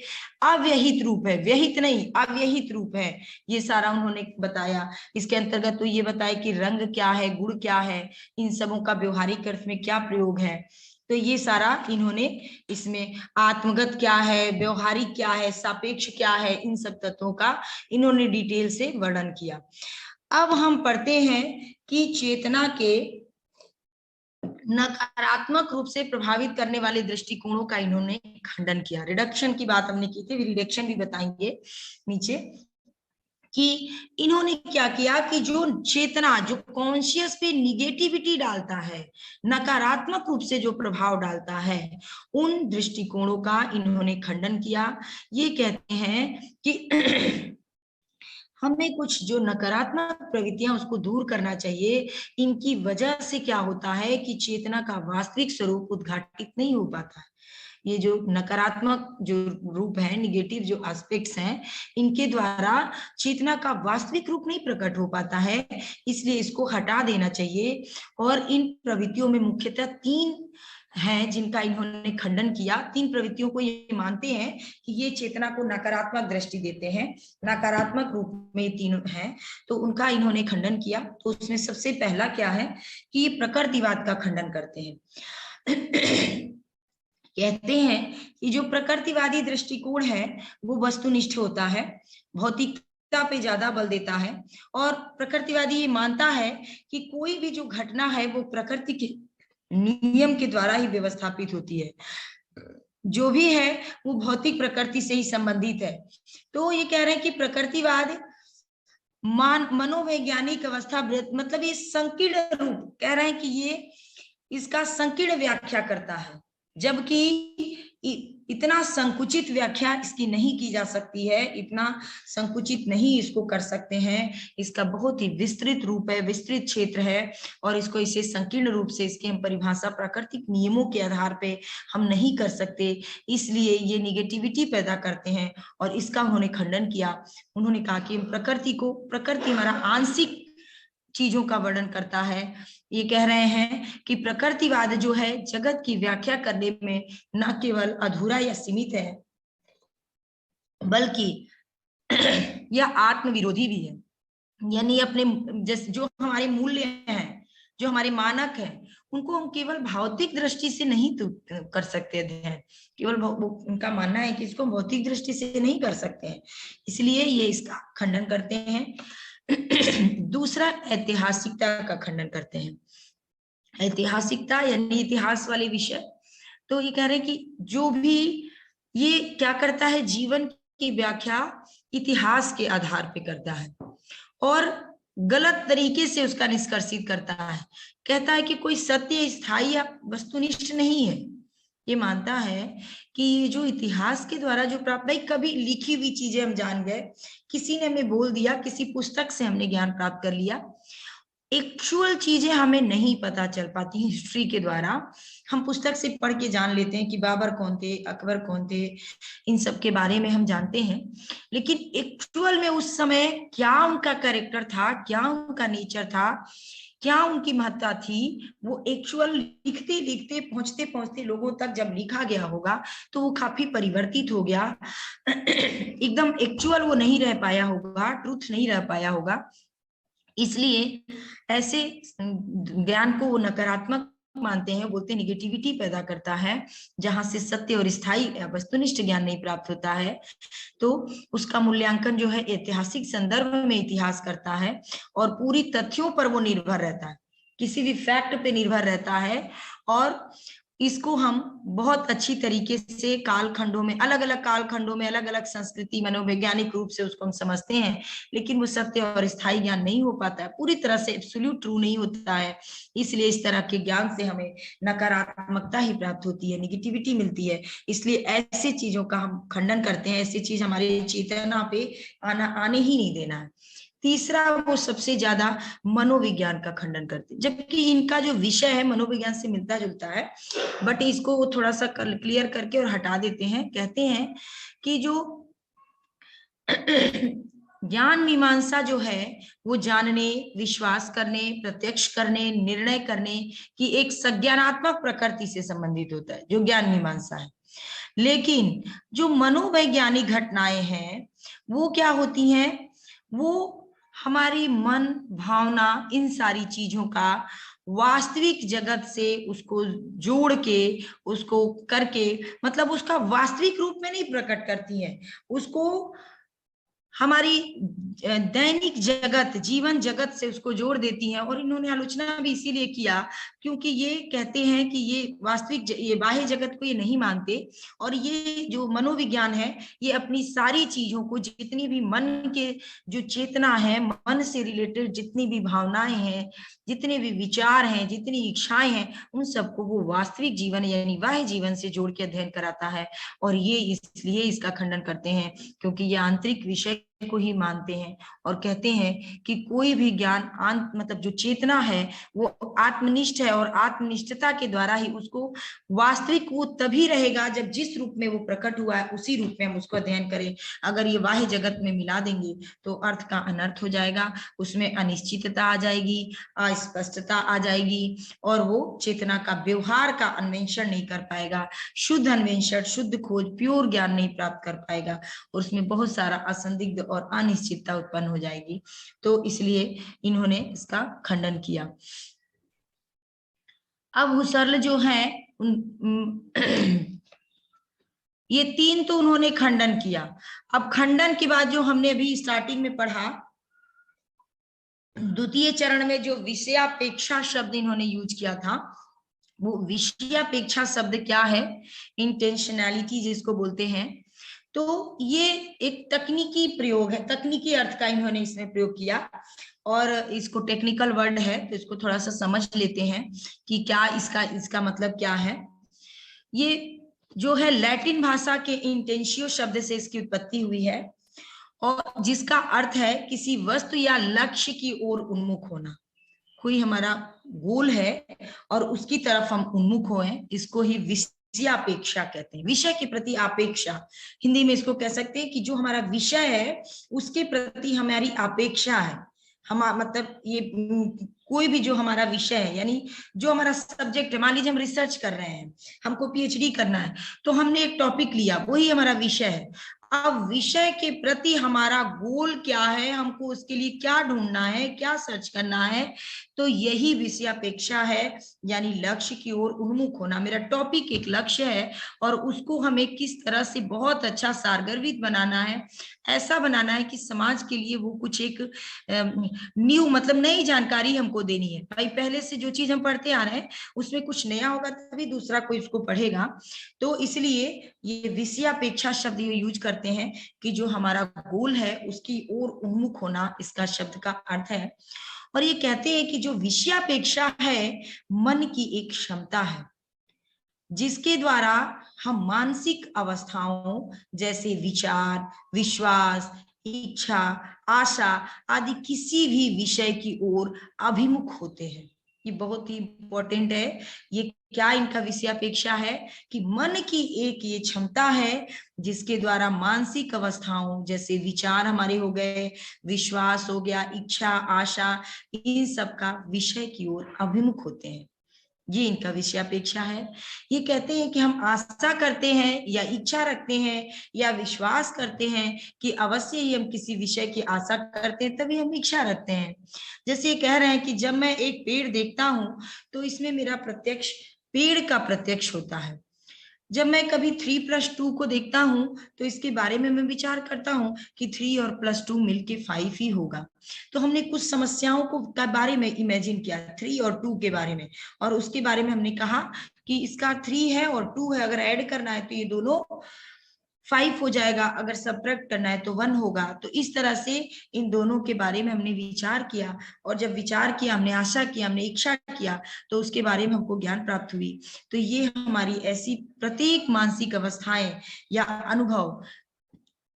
अव्यहित रूप है, व्यहित नहीं अव्यहित रूप है, ये सारा उन्होंने बताया। इसके अंतर्गत तो ये बताया कि रंग क्या है, गुण क्या है, इन सबों का व्यवहारिक अर्थ में क्या प्रयोग है, तो ये सारा इन्होंने इसमें आत्मगत क्या है, व्यवहारिक क्या है, सापेक्ष क्या है, इन सब तत्वों का इन्होंने डिटेल से वर्णन किया। अब हम पढ़ते हैं कि चेतना के नकारात्मक रूप से प्रभावित करने वाले दृष्टिकोणों का इन्होंने खंडन किया। रिडक्शन की बात हमने की थी, रिडक्शन भी बताएंगे नीचे कि इन्होंने क्या किया कि जो चेतना जो कॉन्शियस पे निगेटिविटी डालता है, नकारात्मक रूप से जो प्रभाव डालता है, उन दृष्टिकोणों का इन्होंने खंडन किया। ये कहते हैं कि हमें कुछ जो नकारात्मक प्रवृत्तियां उसको दूर करना चाहिए। इनकी वजह से क्या होता है कि चेतना का वास्तविक स्वरूप उद्घाटित नहीं हो पाता है। ये जो नकारात्मक जो रूप है, निगेटिव जो एस्पेक्ट्स हैं, इनके द्वारा चेतना का वास्तविक रूप नहीं प्रकट हो पाता है, इसलिए इसको हटा देना चाहिए। और इन प्रवृत्तियों में मुख्यतः 3 हैं जिनका इन्होंने खंडन किया। 3 प्रवृत्तियों को ये मानते हैं कि ये चेतना को नकारात्मक दृष्टि देते हैं, नकारात्मक रूप में 3 हैं, तो उनका इन्होंने खंडन किया। तो उसमें सबसे पहला क्या है कि ये प्रकृतिवाद का खंडन करते हैं। कहते हैं कि जो प्रकृतिवादी दृष्टिकोण है वो वस्तुनिष्ठ होता है, भौतिकता पे ज्यादा बल देता है, और प्रकृतिवादी ये मानता है कि कोई भी जो घटना है वो प्रकृति के नियम के द्वारा ही व्यवस्थापित होती है, जो भी है वो भौतिक प्रकृति से ही संबंधित है। तो ये कह रहे हैं कि प्रकृतिवाद मनोवैज्ञानिक अवस्था, मतलब ये संकीर्ण रूप, कह रहे हैं कि ये इसका संकीर्ण व्याख्या करता है, जबकि इतना संकुचित व्याख्या इसकी नहीं की जा सकती है, इतना संकुचित नहीं इसको कर सकते हैं। इसका बहुत ही विस्तृत रूप है, विस्तृत क्षेत्र है, और इसको इसे संकीर्ण रूप से इसकी हम परिभाषा प्राकृतिक नियमों के आधार पे हम नहीं कर सकते, इसलिए ये निगेटिविटी पैदा करते हैं। और इसका उन्होंने खंडन किया। उन्होंने कहा कि प्रकृति हमारा आंशिक चीजों का वर्णन करता है। ये कह रहे हैं कि प्रकृतिवाद जो है जगत की व्याख्या करने में न केवल अधूरा या सीमित है, बल्कि यह आत्मविरोधी भी है। यानी अपने जो हमारे मूल्य हैं, जो हमारे मानक हैं, उनको हम केवल भौतिक दृष्टि से नहीं तो कर सकते अध्ययन, केवल उनका मानना है कि इसको भौतिक दृष्टि से नहीं कर सकते हैं, इसलिए ये इसका खंडन करते हैं। दूसरा, ऐतिहासिकता का खंडन करते हैं। ऐतिहासिकता यानी इतिहास वाले विषय। तो ये कह रहे हैं कि जो भी ये क्या करता है, जीवन की व्याख्या इतिहास के आधार पे करता है और गलत तरीके से उसका निष्कर्षित करता है। कहता है कि कोई सत्य स्थायी या वस्तुनिष्ठ नहीं है। ये मानता है कि जो इतिहास के द्वारा जो प्राप्त, भाई कभी लिखी हुई चीजें हम जान गए, किसी ने हमें बोल दिया, किसी पुस्तक से हमने ज्ञान प्राप्त कर लिया, एक्चुअल चीजें हमें नहीं पता चल पाती हिस्ट्री के द्वारा। हम पुस्तक से पढ़ के जान लेते हैं कि बाबर कौन थे, अकबर कौन थे, इन सब के बारे में हम जानते हैं, लेकिन एक्चुअल में उस समय क्या उनका कैरेक्टर था, क्या उनका नेचर था, क्या उनकी महत्ता थी, वो एक्चुअल लिखते लिखते पहुंचते पहुंचते लोगों तक जब लिखा गया होगा तो वो काफी परिवर्तित हो गया। एकदम एक्चुअल वो नहीं रह पाया होगा, ट्रूथ नहीं रह पाया होगा। इसलिए ऐसे ज्ञान को वो नकारात्मक मानते हैं, बोलते हैं निगेटिविटी पैदा करता है, जहां से सत्य और स्थायी वस्तुनिष्ठ ज्ञान नहीं प्राप्त होता है। तो उसका मूल्यांकन जो है ऐतिहासिक संदर्भ में इतिहास करता है और पूरी तथ्यों पर वो निर्भर रहता है, किसी भी फैक्ट पे निर्भर रहता है, और इसको हम बहुत अच्छी तरीके से कालखंडों में, अलग अलग कालखंडों में अलग अलग संस्कृति मनोवैज्ञानिक रूप से उसको हम समझते हैं, लेकिन वो सत्य और स्थायी ज्ञान नहीं हो पाता है, पूरी तरह से एब्सोल्यूट ट्रू नहीं होता है। इसलिए इस तरह के ज्ञान से हमें नकारात्मकता ही प्राप्त होती है, निगेटिविटी मिलती है। इसलिए ऐसी चीजों का हम खंडन करते हैं, ऐसी चीज हमारे चेतना पे आने ही नहीं देना है। तीसरा, वो सबसे ज्यादा मनोविज्ञान का खंडन करते हैं, जबकि इनका जो विषय है मनोविज्ञान से मिलता जुलता है, बट इसको वो थोड़ा सा क्लियर करके और हटा देते हैं। कहते हैं कि जो ज्ञान मीमांसा जो है वो जानने, विश्वास करने, प्रत्यक्ष करने, निर्णय करने की एक संज्ञानात्मक प्रकृति से संबंधित होता है, जो ज्ञान मीमांसा है। लेकिन जो मनोवैज्ञानिक घटनाएं हैं वो क्या होती हैं, वो हमारी मन, भावना, इन सारी चीजों का वास्तविक जगत से उसको जोड़ के, उसको करके, मतलब उसका वास्तविक रूप में नहीं प्रकट करती है, उसको हमारी दैनिक जगत, जीवन जगत से उसको जोड़ देती हैं। और इन्होंने आलोचना भी इसीलिए किया क्योंकि ये कहते हैं कि ये वास्तविक, ये बाह्य जगत को ये नहीं मानते, और ये जो मनोविज्ञान है ये अपनी सारी चीजों को, जितनी भी मन के जो चेतना है, मन से रिलेटेड जितनी भी भावनाएं हैं, जितने भी विचार हैं, जितनी इच्छाएं हैं, उन सबको वो वास्तविक जीवन यानी बाह्य जीवन से जोड़ के अध्ययन कराता है। और ये इसलिए इसका खंडन करते हैं क्योंकि ये आंतरिक विषय को ही मानते हैं, और कहते हैं कि कोई भी ज्ञान मतलब जो चेतना है वो आत्मनिष्ठ है, और आत्मनिष्ठता के द्वारा ही उसको वास्तविक वो तभी रहेगा जब जिस रूप में वो प्रकट हुआ है उसी रूप में हम उसको अध्ययन करें। अगर ये बाह्य जगत में मिला देंगे तो अर्थ का अनर्थ हो जाएगा, उसमें अनिश्चितता आ जाएगी, अस्पष्टता आ जाएगी, और वो चेतना का व्यवहार का अन्वेषण नहीं कर पाएगा, शुद्ध अन्वेषण, शुद्ध खोज, प्योर ज्ञान नहीं प्राप्त कर पाएगा, और उसमें बहुत सारा असंदिग्ध और अनिश्चितता उत्पन्न हो जाएगी। तो इसलिए इन्होंने इसका खंडन किया। अब हुसर्ल जो है ये तीन तो उन्होंने खंडन किया। अब खंडन के बाद जो हमने अभी स्टार्टिंग में पढ़ा, द्वितीय चरण में जो विषयापेक्षा शब्द इन्होंने यूज किया था, वो विषयापेक्षा शब्द क्या है, इंटेंशनैलिटी जिसको बोलते हैं। तो ये एक तकनीकी प्रयोग है, तकनीकी अर्थ का इन्होंने इसमें प्रयोग किया, और इसको टेक्निकल वर्ड है तो इसको थोड़ा सा समझ लेते हैं कि क्या इसका मतलब क्या है। ये जो है लैटिन भाषा के इंटेंशियो शब्द से इसकी उत्पत्ति हुई है, और जिसका अर्थ है किसी वस्तु या लक्ष्य की ओर उन्मुख होना। कोई हमारा गोल है और उसकी तरफ हम उन्मुख हुए, इसको ही विषयापेक्षा कहते हैं, विषय के प्रति अपेक्षा। हिंदी में इसको कह सकते हैं कि जो हमारा विषय है उसके प्रति हमारी अपेक्षा है। हम मतलब ये कोई भी जो हमारा विषय है, यानी जो हमारा सब्जेक्ट है, मान लीजिए हम रिसर्च कर रहे हैं, हमको पीएचडी करना है, तो हमने एक टॉपिक लिया, वही हमारा विषय है। अब विषय के प्रति हमारा गोल क्या है, हमको उसके लिए क्या ढूंढना है, क्या सर्च करना है, तो यही विषयापेक्षा है, यानी लक्ष्य की ओर उन्मुख होना। मेरा टॉपिक एक लक्ष्य है और उसको हमें किस तरह से बहुत अच्छा सारगर्भित बनाना है, ऐसा बनाना है कि समाज के लिए वो कुछ एक न्यू, मतलब नई जानकारी हमको देनी है। भाई पहले से जो चीज हम पढ़ते आ रहे हैं उसमें कुछ नया होगा तभी दूसरा कोई उसको पढ़ेगा। तो इसलिए ये विषयापेक्षा शब्द यूज करते हैं कि जो हमारा गोल है उसकी ओर उन्मुख होना, इसका शब्द का अर्थ है। और ये कहते हैं कि जो विषयापेक्षा है मन की एक क्षमता है जिसके द्वारा हम मानसिक अवस्थाओं जैसे विचार, विश्वास, इच्छा, आशा आदि किसी भी विषय की ओर अभिमुख होते हैं। ये बहुत ही इंपॉर्टेंट है। ये क्या इनका विषयापेक्षा है कि मन की एक ये क्षमता है जिसके द्वारा मानसिक अवस्थाओं जैसे विचार हमारे हो गए, विश्वास हो गया, इच्छा, आशा, इन सब का विषय की ओर अभिमुख होते हैं। ये इनका विषयापेक्षा है। ये कहते हैं कि हम आशा करते हैं या इच्छा रखते हैं या विश्वास करते हैं कि अवश्य ही हम किसी विषय की आशा करते हैं, तभी हम इच्छा रखते हैं। जैसे ये कह रहे हैं कि जब मैं एक पेड़ देखता हूं तो इसमें मेरा प्रत्यक्ष, पेड़ का प्रत्यक्ष होता है। जब मैं कभी 3+2 को देखता हूं तो इसके बारे में मैं विचार करता हूं कि 3 और +2 मिलके 5 ही होगा। तो हमने कुछ समस्याओं को के बारे में इमेजिन किया, 3 और 2 के बारे में, और उसके बारे में हमने कहा कि इसका 3 है और 2 है, अगर ऐड करना है तो ये दोनों 5 हो जाएगा, अगर सब्ट्रैक्ट करना है तो 1 होगा। तो इस तरह से इन दोनों के बारे में हमने विचार किया, और जब विचार किया, हमने आशा किया, हमने इच्छा किया, तो उसके बारे में हमको ज्ञान प्राप्त हुई। तो ये हमारी ऐसी प्रत्येक मानसिक अवस्थाएं या अनुभव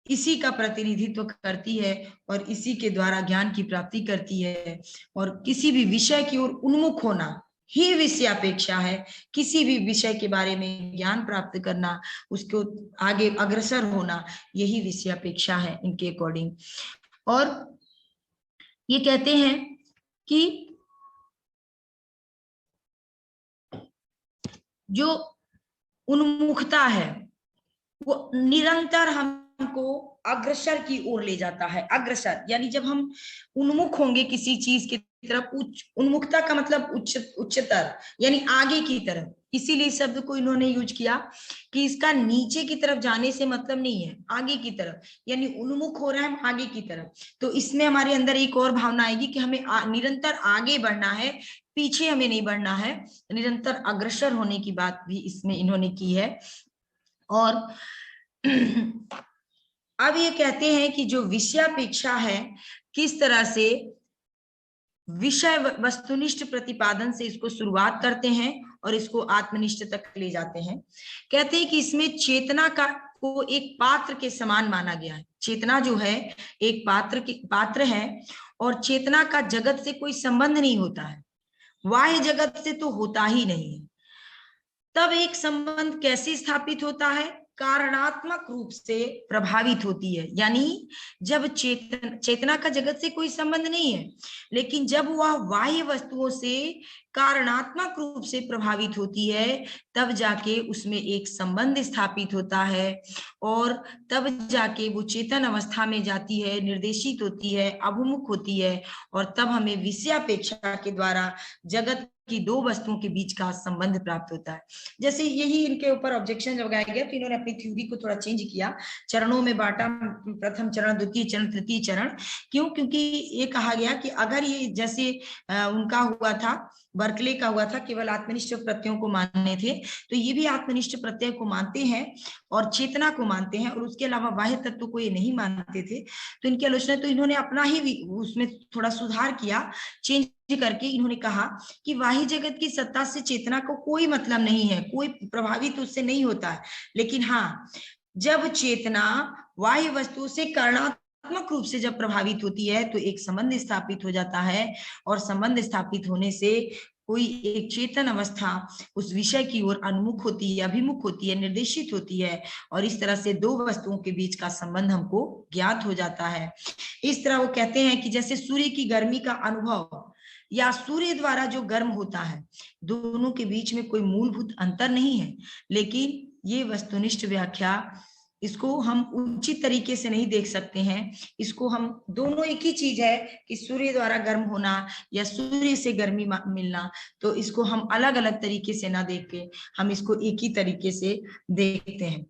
इसी का प्रतिनिधित्व करती है और इसी के द्वारा ज्ञान की प्राप्ति करती है। और किसी भी विषय की ओर उन्मुख होना ही विषयापेक्षा है। किसी भी विषय के बारे में ज्ञान प्राप्त करना, उसको आगे अग्रसर होना, यही विषयापेक्षा है इनके अकॉर्डिंग। और ये कहते हैं कि जो उन्मुखता है वो निरंतर हमको अग्रसर की ओर ले जाता है। अग्रसर यानी जब हम उन्मुख होंगे किसी चीज की तरफ, उन्मुखता का मतलब उच्चतर यानी आगे की तरफ, इसीलिए शब्द को इन्होंने यूज किया कि इसका नीचे की तरफ जाने से मतलब नहीं है, आगे की तरफ, यानी उन्मुख हो रहा है हम आगे की तरफ। तो इसमें हमारे अंदर एक और भावना आएगी कि हमें निरंतर आगे बढ़ना है, पीछे हमें नहीं बढ़ना है, निरंतर अग्रसर होने की बात भी इसमें इन्होंने की है। और अब ये कहते हैं कि जो विषयापेक्षा है, किस तरह से विषय वस्तुनिष्ठ प्रतिपादन से इसको शुरुआत करते हैं और इसको आत्मनिष्ठ तक ले जाते हैं। कहते हैं कि इसमें चेतना का को एक पात्र के समान माना गया है। चेतना जो है एक पात्र है, और चेतना का जगत से कोई संबंध नहीं होता है, बाह्य जगत से तो होता ही नहीं है। तब एक संबंध कैसे स्थापित होता है? कारणात्मक रूप से प्रभावित होती है। यानी जब चेतना का जगत से कोई संबंध नहीं है, लेकिन जब वह बाह्य वस्तुओं से कारणात्मक रूप से प्रभावित होती है, तब जाके उसमें एक संबंध स्थापित होता है, और तब जाके वो चेतन अवस्था में जाती है, निर्देशित होती है, अभिमुख होती है, और तब हमें विषयापेक्षा के द्वारा जगत की दो वस्तुओं के बीच का संबंध प्राप्त होता है। जैसे यही इनके ऊपर ऑब्जेक्शन लगाया गया, तो इन्होंने अपनी थ्योरी को थोड़ा चेंज किया, चरणों में बांटा, प्रथम चरण, द्वितीय चरण, तृतीय चरण। क्यों? क्योंकि ये कहा गया कि अगर ये जैसे उनका हुआ था, बर्कले का हुआ था, केवल आत्मनिष्ठ प्रत्ययों को मानने थे, तो ये भी आत्मनिष्ठ प्रत्यय को मानते हैं और चेतना को मानते हैं, और उसके अलावा बाह्य तत्व को ये नहीं मानते थे। तो इनकी आलोचना, तो इन्होंने अपना ही उसमें थोड़ा सुधार किया, चेंज करके इन्होंने कहा कि बाह्य जगत की सत्ता से चेतना को कोई मतलब नहीं है, कोई प्रभावित उससे नहीं होता है, लेकिन हाँ, जब चेतना बाह्य वस्तु से कारणात्मक रूप से जब प्रभावित होती है तो एक संबंध स्थापित हो जाता है, और संबंध स्थापित होने से कोई एक चेतन अवस्था उस विषय की ओर उन्मुख होती है, अभिमुख होती है, निर्देशित होती है, और इस तरह से दो वस्तुओं के बीच का संबंध हमको ज्ञात हो जाता है। इस तरह वो कहते हैं कि जैसे सूर्य की गर्मी का अनुभव या सूर्य द्वारा जो गर्म होता है, दोनों के बीच में कोई मूलभूत अंतर नहीं है, लेकिन ये वस्तुनिष्ठ व्याख्या, इसको हम उचित तरीके से नहीं देख सकते हैं। इसको हम दोनों एक ही चीज है कि सूर्य द्वारा गर्म होना या सूर्य से गर्मी मिलना, तो इसको हम अलग अलग तरीके से ना देख के हम इसको एक ही तरीके से देखते हैं।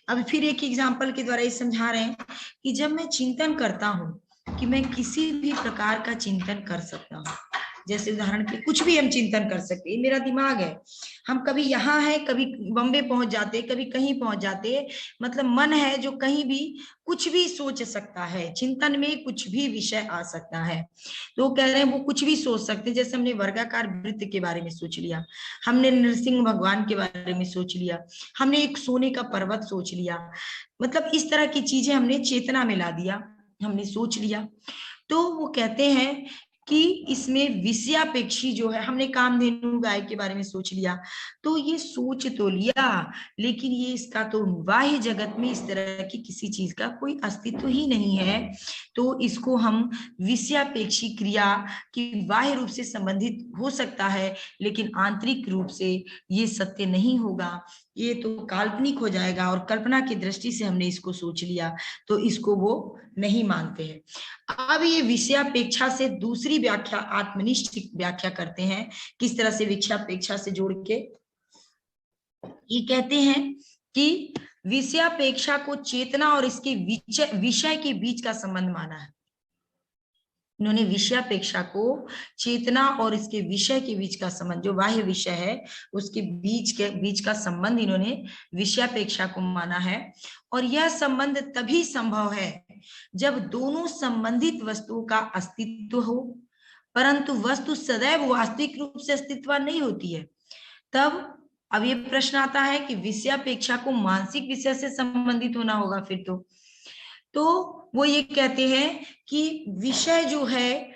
अब फिर एक एग्जाम्पल के द्वारा ये समझा रहे हैं कि जब मैं चिंतन करता हूं कि मैं किसी भी प्रकार का चिंतन कर सकता हूँ, जैसे उदाहरण के कुछ भी हम चिंतन कर सकते हैं, मेरा दिमाग है, हम कभी यहाँ है, कभी बॉम्बे पहुंच जाते, कभी कहीं पहुंच जाते, मतलब मन है जो कहीं भी कुछ भी सोच सकता है, चिंतन में कुछ भी विषय आ सकता है। तो कह रहे हैं वो कुछ भी सोच सकते हैं। जैसे हमने वर्गाकार वृत्त के बारे में सोच लिया, हमने नरसिंह भगवान के बारे में सोच लिया, हमने एक सोने का पर्वत सोच लिया, मतलब इस तरह की चीजें हमने चेतना में ला दिया, हमने सोच लिया। तो वो कहते हैं कि इसमें विषयापेक्षी जो है, हमने कामधेनु गाय के बारे में सोच लिया, तो ये सोच तो लिया, लेकिन ये इसका तो बाह्य जगत में इस तरह की किसी चीज का कोई अस्तित्व ही नहीं है। तो इसको हम विषयापेक्षी क्रिया की बाह्य रूप से संबंधित हो सकता है, लेकिन आंतरिक रूप से ये सत्य नहीं होगा, ये तो काल्पनिक हो जाएगा, और कल्पना की दृष्टि से हमने इसको सोच लिया, तो इसको वो नहीं मानते हैं। अब ये विषयापेक्षा से दूसरी व्याख्या, आत्मनिष्ठ व्याख्या करते हैं। किस तरह से विषयापेक्षा से जोड़ के ये कहते हैं कि विषयापेक्षा को चेतना और इसके विषय के बीच का संबंध माना है। इन्होंने विषयापेक्षा को चेतना और इसके विषय के बीच का संबंध, जो बाह्य विषय है उसके बीच का संबंध इन्होंने विषयापेक्षा को माना है। और यह संबंध तभी संभव है जब दोनों संबंधित वस्तुओं का अस्तित्व हो, परंतु वस्तु सदैव वास्तविक रूप से अस्तित्व नहीं होती है। तब अब ये प्रश्न आता है कि विषयापेक्षा को मानसिक विषय से संबंधित होना होगा फिर तो वो ये कहते हैं कि विषय जो है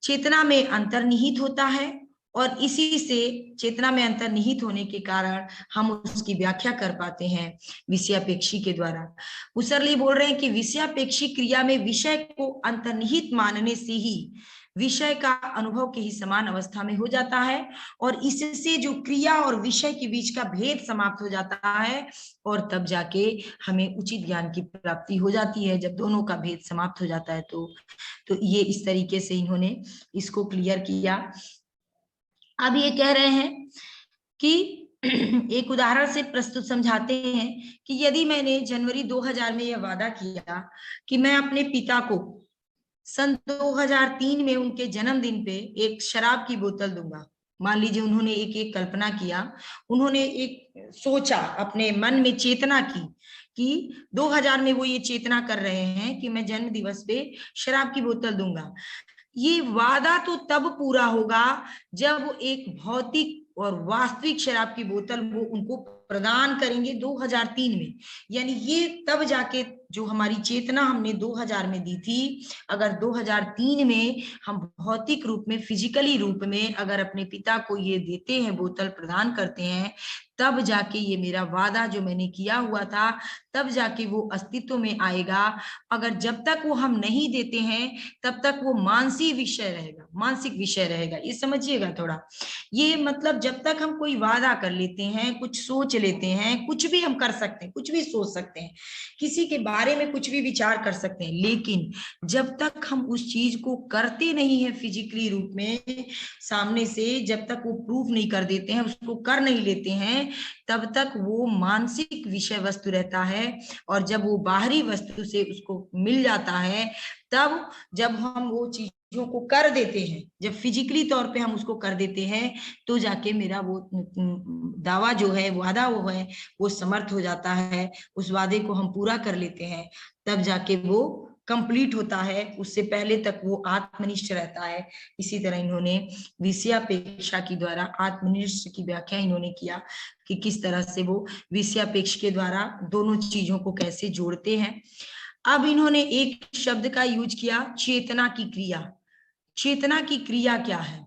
चेतना में अंतर्निहित होता है और इसी से चेतना में अंतर्निहित होने के कारण हम उसकी व्याख्या कर पाते हैं विषयापेक्षी के द्वारा। उसरली बोल रहे हैं कि विषयापेक्षी क्रिया में विषय को अंतर्निहित मानने से ही विषय का अनुभव के ही समान अवस्था में हो जाता है और इससे जो क्रिया और विषय के बीच का भेद समाप्त हो जाता है और तब जाके हमें उचित ज्ञान की प्राप्ति हो जाती है। जब दोनों का भेद समाप्त हो जाता है तो ये इस तरीके से इन्होंने इसको क्लियर किया। अब ये कह रहे हैं कि एक उदाहरण से प्रस्तुत समझाते हैं कि यदि मैंने जनवरी 2000 में यह वादा किया कि मैं अपने पिता को सन 2003 में उनके जन्मदिन पे एक शराब की बोतल दूंगा। मान लीजिए उन्होंने एक कल्पना किया, उन्होंने एक सोचा, अपने मन में चेतना की कि 2000 में वो ये चेतना कर रहे हैं कि मैं जन्म दिवस पे शराब की बोतल दूंगा। ये वादा तो तब पूरा होगा जब एक भौतिक और वास्तविक शराब की बोतल वो उनको प्रदान करेंगे 2003 में। यानी ये तब जाके जो हमारी चेतना हमने 2000 में दी थी, अगर 2003 में हम भौतिक रूप में, फिजिकली रूप में अगर अपने पिता को ये देते हैं, बोतल प्रदान करते हैं, तब जाके ये मेरा वादा जो मैंने किया हुआ था तब जाके वो अस्तित्व में आएगा। अगर जब तक वो हम नहीं देते हैं तब तक वो मानसिक विषय रहेगा, मानसिक विषय रहेगा। ये समझिएगा थोड़ा। ये मतलब जब तक हम कोई वादा कर लेते हैं, कुछ सोच लेते हैं, कुछ भी हम कर सकते हैं, कुछ भी सोच सकते हैं, किसी के बारे में कुछ भी विचार कर सकते हैं, लेकिन जब तक हम उस चीज को करते नहीं है फिजिकली रूप में सामने से, जब तक वो प्रूव नहीं कर देते हैं, उसको कर नहीं लेते हैं, तब तक वो मानसिक विषय वस्तु रहता है। और जब वो बाहरी वस्तु से उसको मिल जाता है, तब जब हम वो चीजों को कर देते हैं, जब फिजिकली तौर पे हम उसको कर देते हैं, तो जाके मेरा वो दावा जो है, वादा वो है, वो समर्थ हो जाता है। उस वादे को हम पूरा कर लेते हैं, तब जाके वो कंप्लीट होता है। उससे पहले तक वो आत्मनिष्ठ रहता है। इसी तरह इन्होंने विषयापेक्षा के द्वारा आत्मनिष्ठ की व्याख्या इन्होंने किया कि किस तरह से वो विषयापेक्ष के द्वारा दोनों चीजों को कैसे जोड़ते हैं। अब इन्होंने एक शब्द का यूज किया, चेतना की क्रिया। चेतना की क्रिया क्या है?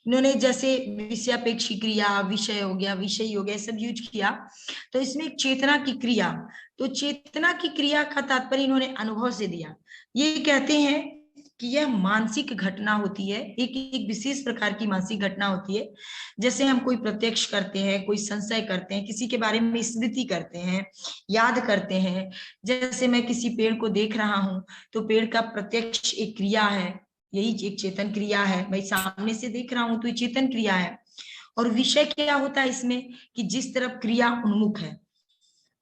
इन्होंने जैसे विषयापेक्षी क्रिया, विषय हो गया, विषयी हो गया, सब यूज किया, तो इसमें चेतना की क्रिया, तो चेतना की क्रिया का तात्पर्य इन्होंने अनुभव से दिया। ये कहते हैं कि यह मानसिक घटना होती है, एक विशेष प्रकार की मानसिक घटना होती है। जैसे हम कोई प्रत्यक्ष करते हैं, कोई संशय करते हैं, किसी के बारे में स्मृति करते हैं, याद करते हैं। जैसे मैं किसी पेड़ को देख रहा हूं तो पेड़ का प्रत्यक्ष एक क्रिया है, यही एक चेतन क्रिया है। मैं सामने से देख रहा हूं तो ये चेतन क्रिया है। और विषय क्या होता है इसमें कि जिस तरफ क्रिया उन्मुख है,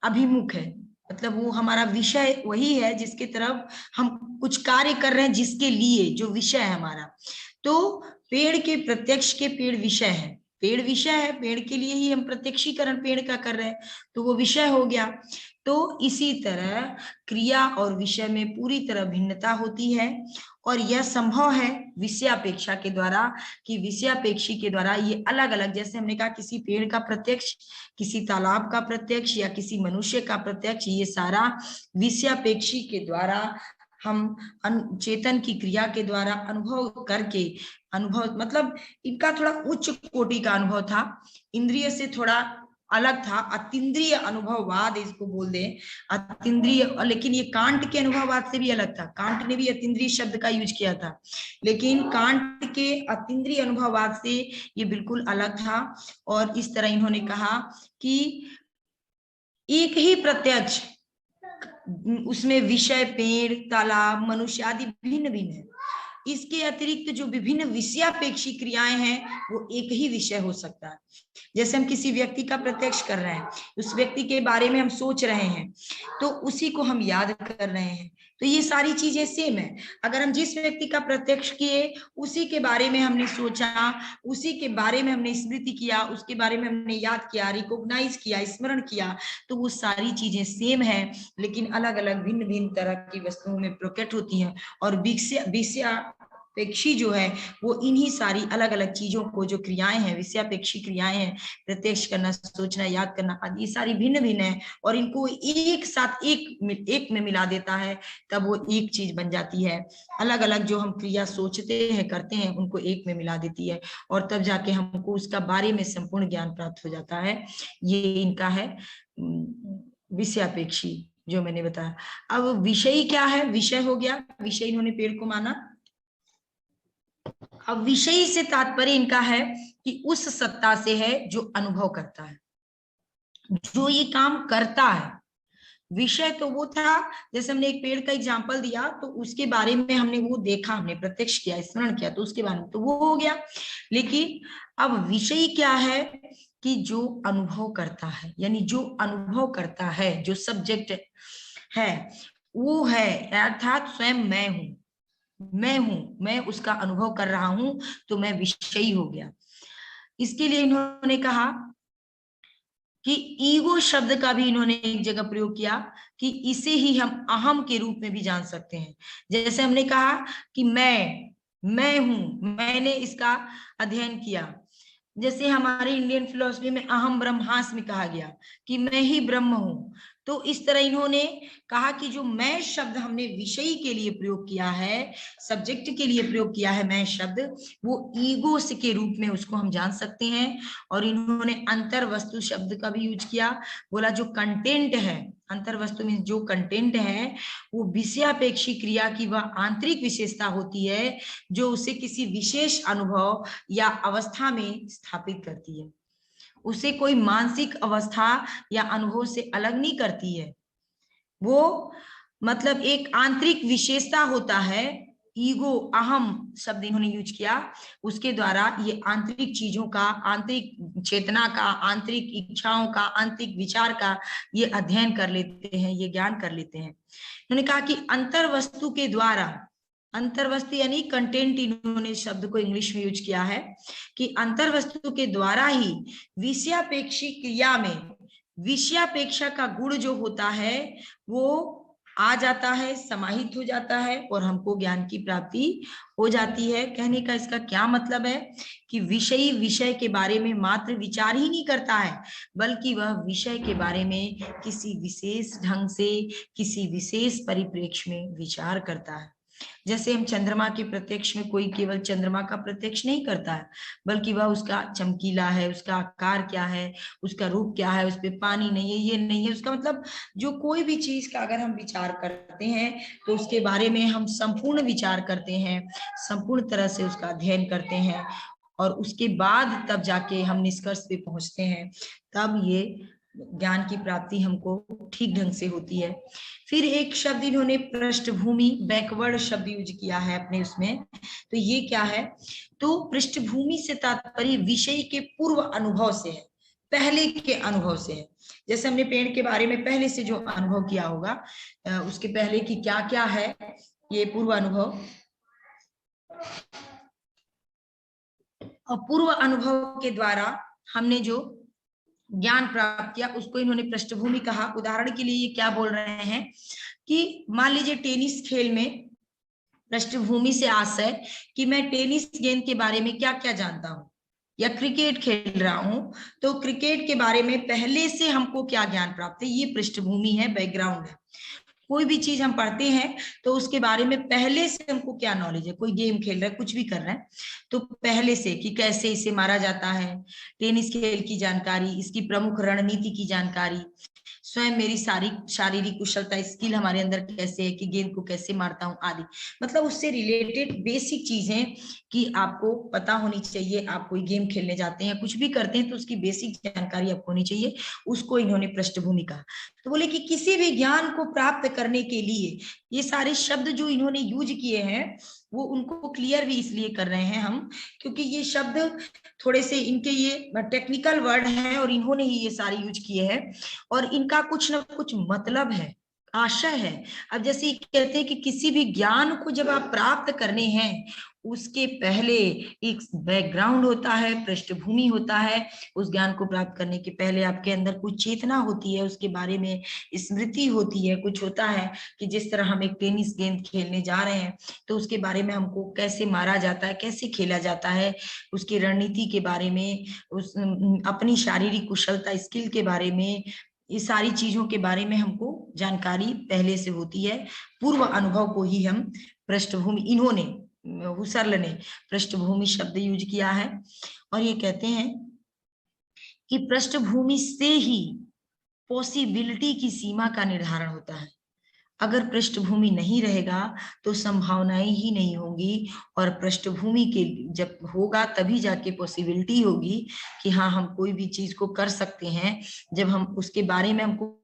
अभिमुख है, मतलब वो हमारा विषय वही है जिसके तरफ हम कुछ कार्य कर रहे हैं, जिसके लिए जो विषय है हमारा। तो पेड़ के प्रत्यक्ष के पेड़ विषय है, पेड़ विषय है, पेड़ के लिए ही हम प्रत्यक्षीकरण पेड़ का कर रहे हैं, तो वो विषय हो गया। तो इसी तरह क्रिया और विषय में पूरी तरह भिन्नता होती है और यह संभव है विषयापेक्षा के द्वारा, कि विषयापेक्षी के द्वारा ये अलग अलग, जैसे हमने कहा किसी पेड़ का प्रत्यक्ष, किसी तालाब का प्रत्यक्ष या किसी मनुष्य का प्रत्यक्ष, ये सारा विषयापेक्षी के द्वारा हम चेतन की क्रिया के द्वारा अनुभव करके, अनुभव मतलब इनका थोड़ा उच्च कोटि का अनुभव था, इंद्रिय से थोड़ा अलग था, अतीन्द्रिय अनुभववाद इसको बोल दे, अतीन्द्रिय। लेकिन ये कांट के अनुभववाद से भी अलग था, कांट ने भी अतीन्द्रिय शब्द का यूज किया था, लेकिन कांट के अतीन्द्रिय अनुभववाद से ये बिल्कुल अलग था। और इस तरह इन्होंने कहा कि एक ही प्रत्यक्ष, उसमें विषय पेड़, तालाब, मनुष्य आदि भिन्न भिन्न है, इसके अतिरिक्त जो विभिन्न विषयापेक्षी क्रियाएं हैं वो एक ही विषय हो सकता है। जैसे हम किसी व्यक्ति का प्रत्यक्ष कर रहे हैं, उस व्यक्ति के बारे में हम सोच रहे हैं, तो उसी को हम याद कर रहे हैं, तो ये सारी चीजें सेम है। अगर हम जिस व्यक्ति का प्रत्यक्ष किए, उसी के बारे में हमने सोचा, उसी के बारे में हमने स्मृति किया, उसके बारे में हमने याद किया, रिकॉग्नाइज किया, स्मरण किया, तो वो सारी चीजें सेम है, लेकिन अलग अलग भिन्न भिन्न तरह की वस्तुओं में प्रकट होती हैं। और विषयापेक्षी जो है वो इन्हीं सारी अलग अलग चीजों को, जो क्रियाएं हैं, विषयापेक्षी क्रियाएं हैं, प्रत्यक्ष करना, सोचना, याद करना आदि, ये सारी भिन्न भिन्न है, और इनको एक साथ एक में मिला देता है, तब वो एक चीज बन जाती है। अलग अलग जो हम क्रिया सोचते हैं, करते हैं, उनको एक में मिला देती है, और तब जाके हमको उसका बारे में संपूर्ण ज्ञान प्राप्त हो जाता है। ये इनका है विषयापेक्षी, जो मैंने बताया। अब विषयी क्या है? विषय हो गया, विषय इन्होंने पेड़ को माना। अब विषयी से तात्पर्य इनका है कि उस सत्ता से है जो अनुभव करता है, जो ये काम करता है। विषय तो वो था, जैसे हमने एक पेड़ का एग्जांपल दिया, तो उसके बारे में हमने वो देखा, हमने प्रत्यक्ष किया, स्मरण किया, तो उसके बारे में तो वो हो गया। लेकिन अब विषय क्या है कि जो अनुभव करता है, यानी जो अनुभव करता है, जो सब्जेक्ट है वो है, अर्थात स्वयं मैं हूं, मैं उसका अनुभव कर रहा हूं, तो मैं विषयी हो गया। इसके लिए इन्होंने कहा कि ईगो शब्द का भी इन्होंने एक जगह प्रयोग किया कि इसे ही हम अहम के रूप में भी जान सकते हैं। जैसे हमने कहा कि मैं हूं, मैंने इसका अध्ययन किया। जैसे हमारे इंडियन फिलोसफी में अहम ब्रह्मास्मि कहा गया कि मैं ही ब्रह्म हूं, तो इस तरह इन्होंने कहा कि जो मैं शब्द हमने विषयी के लिए प्रयोग किया है, सब्जेक्ट के लिए प्रयोग किया है मैं शब्द, वो ईगो के रूप में उसको हम जान सकते हैं। और इन्होंने अंतर वस्तु शब्द का भी यूज किया, बोला जो कंटेंट है, अंतर वस्तु में जो कंटेंट है वो विषयापेक्षी क्रिया की वह आंतरिक विशेषता होती है, जो उसे किसी विशेष अनुभव या अवस्था में स्थापित करती है, उसे कोई मानसिक अवस्था या अनुभव से अलग नहीं करती है। वो मतलब एक आंतरिक विशेषता होता है। ईगो, अहम शब्द इन्होंने यूज किया, उसके द्वारा ये आंतरिक चीजों का, आंतरिक चेतना का, आंतरिक इच्छाओं का, आंतरिक विचार का ये अध्ययन कर लेते हैं, ये ज्ञान कर लेते हैं। इन्होंने कहा कि अंतर वस्तु के द्वारा, अंतर वस्तु यानी कंटेंट, इन्होंने शब्द को इंग्लिश में यूज किया है कि अंतर वस्तु के द्वारा ही विषयापेक्षी क्रिया में विषयापेक्षा का गुण जो होता है वो आ जाता है, समाहित हो जाता है, और हमको ज्ञान की प्राप्ति हो जाती है। कहने का इसका क्या मतलब है कि विषयी विषय के बारे में मात्र विचार ही नहीं करता है, बल्कि वह विषय के बारे में किसी विशेष ढंग से, किसी विशेष परिप्रेक्ष्य में विचार करता है। जैसे हम चंद्रमा के प्रत्यक्ष में कोई केवल चंद्रमा का प्रत्यक्ष नहीं करता है, बल्कि वह उसका चमकीला है, उसका आकार क्या है, उसका रूप क्या है, उस पर पानी नहीं है, ये नहीं है, उसका मतलब जो कोई भी चीज का अगर हम विचार करते हैं तो उसके बारे में हम संपूर्ण विचार करते हैं, संपूर्ण तरह से उसका अध्ययन करते हैं, और उसके बाद तब जाके हम निष्कर्ष पे पहुंचते हैं, तब ये ज्ञान की प्राप्ति हमको ठीक ढंग से होती है। फिर एक शब्द इन्होंने पृष्ठभूमि, बैकवर्ड शब्द यूज किया है अपने उसमें, तो ये क्या है? तो पृष्ठभूमि से तात्पर्य विषय के पूर्व अनुभव से है, पहले के अनुभव से है। जैसे हमने पेड़ के बारे में पहले से जो अनुभव किया होगा, उसके पहले की क्या क्या है ये पूर्व अनुभव, और पूर्व अनुभव के द्वारा हमने जो ज्ञान प्राप्त किया उसको इन्होंने पृष्ठभूमि कहा। उदाहरण के लिए ये क्या बोल रहे हैं कि मान लीजिए टेनिस खेल में पृष्ठभूमि से आशय कि मैं टेनिस गेंद के बारे में क्या क्या जानता हूं, या क्रिकेट खेल रहा हूं तो क्रिकेट के बारे में पहले से हमको क्या ज्ञान प्राप्त है, ये पृष्ठभूमि है, बैकग्राउंड है। कोई भी चीज हम पढ़ते हैं तो उसके बारे में पहले से हमको क्या नॉलेज है, कोई गेम खेल रहा है, कुछ भी कर रहा है, तो पहले से कि कैसे इसे मारा जाता है, टेनिस खेल की जानकारी, इसकी प्रमुख रणनीति की जानकारी, स्वयं मेरी शारीरिक कुशलता, स्किल हमारे अंदर कैसे है कि गेंद को कैसे मारता हूं आदि, मतलब उससे रिलेटेड बेसिक चीजें कि आपको पता होनी चाहिए। आप कोई गेम खेलने जाते हैं, कुछ भी करते हैं तो उसकी बेसिक जानकारी आपको होनी चाहिए, उसको इन्होंने पृष्ठभूमि कहा। तो बोले कि किसी भी ज्ञान को प्राप्त करने के लिए ये सारे शब्द जो इन्होंने यूज किए हैं वो उनको क्लियर भी इसलिए कर रहे हैं हम, क्योंकि ये शब्द थोड़े से इनके ये टेक्निकल वर्ड हैं और इन्होंने ही ये सारे यूज किए हैं और इनका कुछ ना कुछ मतलब है, आशय है। अब जैसे ये कहते हैं कि किसी भी ज्ञान को जब आप प्राप्त करने हैं उसके पहले एक बैकग्राउंड होता है, पृष्ठभूमि होता है। उस ज्ञान को प्राप्त करने के पहले आपके अंदर कुछ चेतना होती है, उसके बारे में स्मृति होती है, कुछ होता है कि जिस तरह हम एक टेनिस गेंद खेलने जा रहे हैं तो उसके बारे में हमको कैसे मारा जाता है, कैसे खेला जाता है, उसकी रणनीति के बारे में, उस अपनी शारीरिक कुशलता स्किल के बारे में, ये सारी चीजों के बारे में हमको जानकारी पहले से होती है। पूर्व अनुभव को ही हम पृष्ठभूमि, इन्होंने हुसर्ल ने पृष्ठभूमि शब्द यूज किया है। और ये कहते हैं कि पृष्ठभूमि से ही पॉसिबिलिटी की सीमा का निर्धारण होता है। अगर पृष्ठभूमि नहीं रहेगा तो संभावनाएं ही नहीं होंगी, और पृष्ठभूमि के जब होगा तभी जाके पॉसिबिलिटी होगी कि हाँ हम कोई भी चीज को कर सकते हैं। जब हम उसके बारे में हमको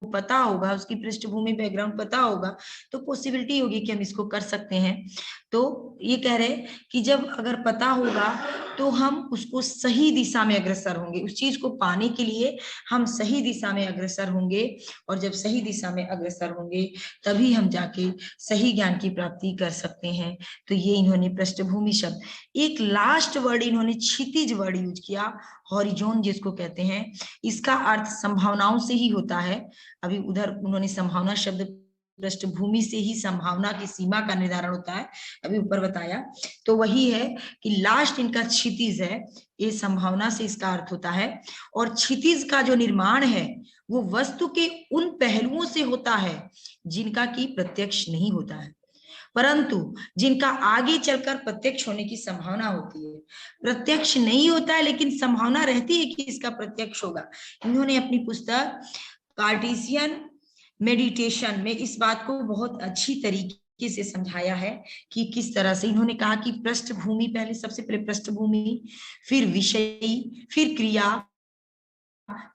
पता होगा, उसकी पृष्ठभूमि बैकग्राउंड पता होगा, तो पॉसिबिलिटी होगी कि हम इसको कर सकते हैं। तो ये कह रहे कि जब अगर पता होगा तो हम उसको सही दिशा में अग्रसर होंगे, उस चीज को पाने के लिए हम सही दिशा में अग्रसर होंगे, और जब सही दिशा में अग्रसर होंगे तभी हम जाके सही ज्ञान की प्राप्ति कर सकते हैं। तो ये इन्होंने पृष्ठभूमि शब्द, एक लास्ट वर्ड इन्होंने क्षितिज वर्ड यूज किया, हॉरिजॉन जिसको कहते हैं। इसका अर्थ संभावनाओं से ही होता है। अभी उधर उन्होंने संभावना शब्द, पृष्ठभूमि से ही संभावना की सीमा का निर्धारण होता है, अभी ऊपर बताया। तो वही है कि लास्ट इनका क्षितिज है, ये संभावना से इसका अर्थ होता है। और क्षितिज का जो निर्माण है वो वस्तु के उन पहलुओं से होता है जिनका की प्रत्यक्ष नहीं होता है, परंतु जिनका आगे चलकर प्रत्यक्ष होने की संभावना होती है। प्रत्यक्ष नहीं होता है लेकिन संभावना रहती है कि इसका प्रत्यक्ष होगा। इन्होंने अपनी पुस्तक कार्टेशियन मेडिटेशन में इस बात को बहुत अच्छी तरीके से समझाया है कि किस तरह से इन्होंने कहा कि पृष्ठभूमि, पहले सबसे पहले पृष्ठभूमि, फिर विषय, फिर क्रिया,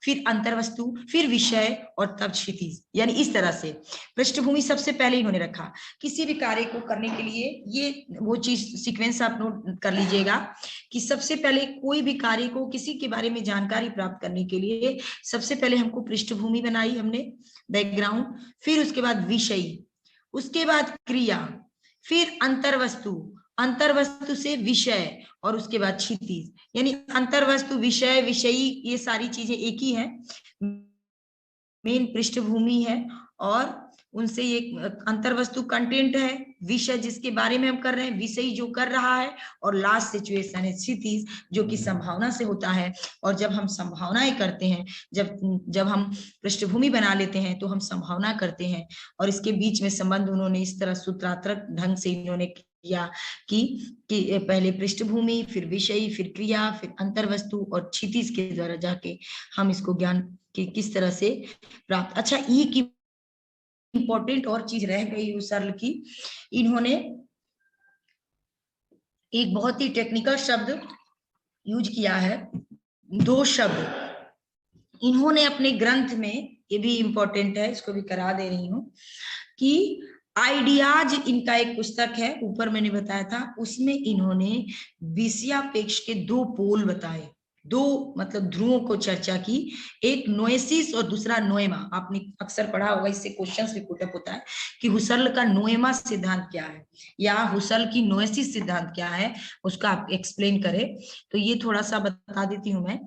फिर अंतर्वस्तु, फिर विषय और तब क्षितिज। यानी इस तरह से पृष्ठभूमि सबसे पहले इन्होंने रखा। किसी भी कार्य को करने के लिए ये वो चीज सीक्वेंस आप नोट कर लीजिएगा कि सबसे पहले कोई भी कार्य को, किसी के बारे में जानकारी प्राप्त करने के लिए सबसे पहले हमको पृष्ठभूमि बनाई हमने, बैकग्राउंड, फिर उसके बाद विषय, उसके बाद क्रिया, फिर अंतर्वस्तु, अंतर्वस्तु से विषय और उसके बाद क्षितिज। यानी अंतर्वस्तु, विषय, विषयी, ये सारी चीजें एक ही है, मेन पृष्ठभूमि है और उनसे ये अंतर्वस्तु कंटेंट है, विषय जिसके बारे में हम कर रहे हैं, विषय जो कर रहा है, और लास्ट सिचुएशन है क्षितिज जो कि संभावना से होता है। और जब हम संभावनाएं करते हैं, जब हम पृष्ठभूमि बना लेते हैं तो हम संभावना करते हैं। और इसके बीच में संबंध उन्होंने इस तरह सूत्रात्मक ढंग से इन्होंने किया कि पहले पृष्ठभूमि, फिर विषय, फिर क्रिया, फिर अंतर्वस्तु और क्षितिज के द्वारा जाके हम इसको ज्ञान की किस तरह से प्राप्त। अच्छा, ये की इंपॉर्टेंट और चीज रह गई हुसर्ल की, इन्होंने एक बहुत ही टेक्निकल शब्द यूज किया है, दो शब्द इन्होंने अपने ग्रंथ में, ये भी इंपॉर्टेंट है, इसको भी करा दे रही हूं कि आइडियाज इनका एक पुस्तक है, ऊपर मैंने बताया था, उसमें इन्होंने विषयापेक्ष के दो पोल बताए, दो मतलब ध्रुवों को चर्चा की, एक नोएसिस और दूसरा नोएमा। आपने अक्सर पढ़ा होगा, इससे क्वेश्चंस भी पुटअप होता है कि हुसर्ल का नोएमा सिद्धांत क्या है या हुसर्ल की नोएसिस सिद्धांत क्या है, उसका आप एक्सप्लेन करें। तो ये थोड़ा सा बता देती हूं मैं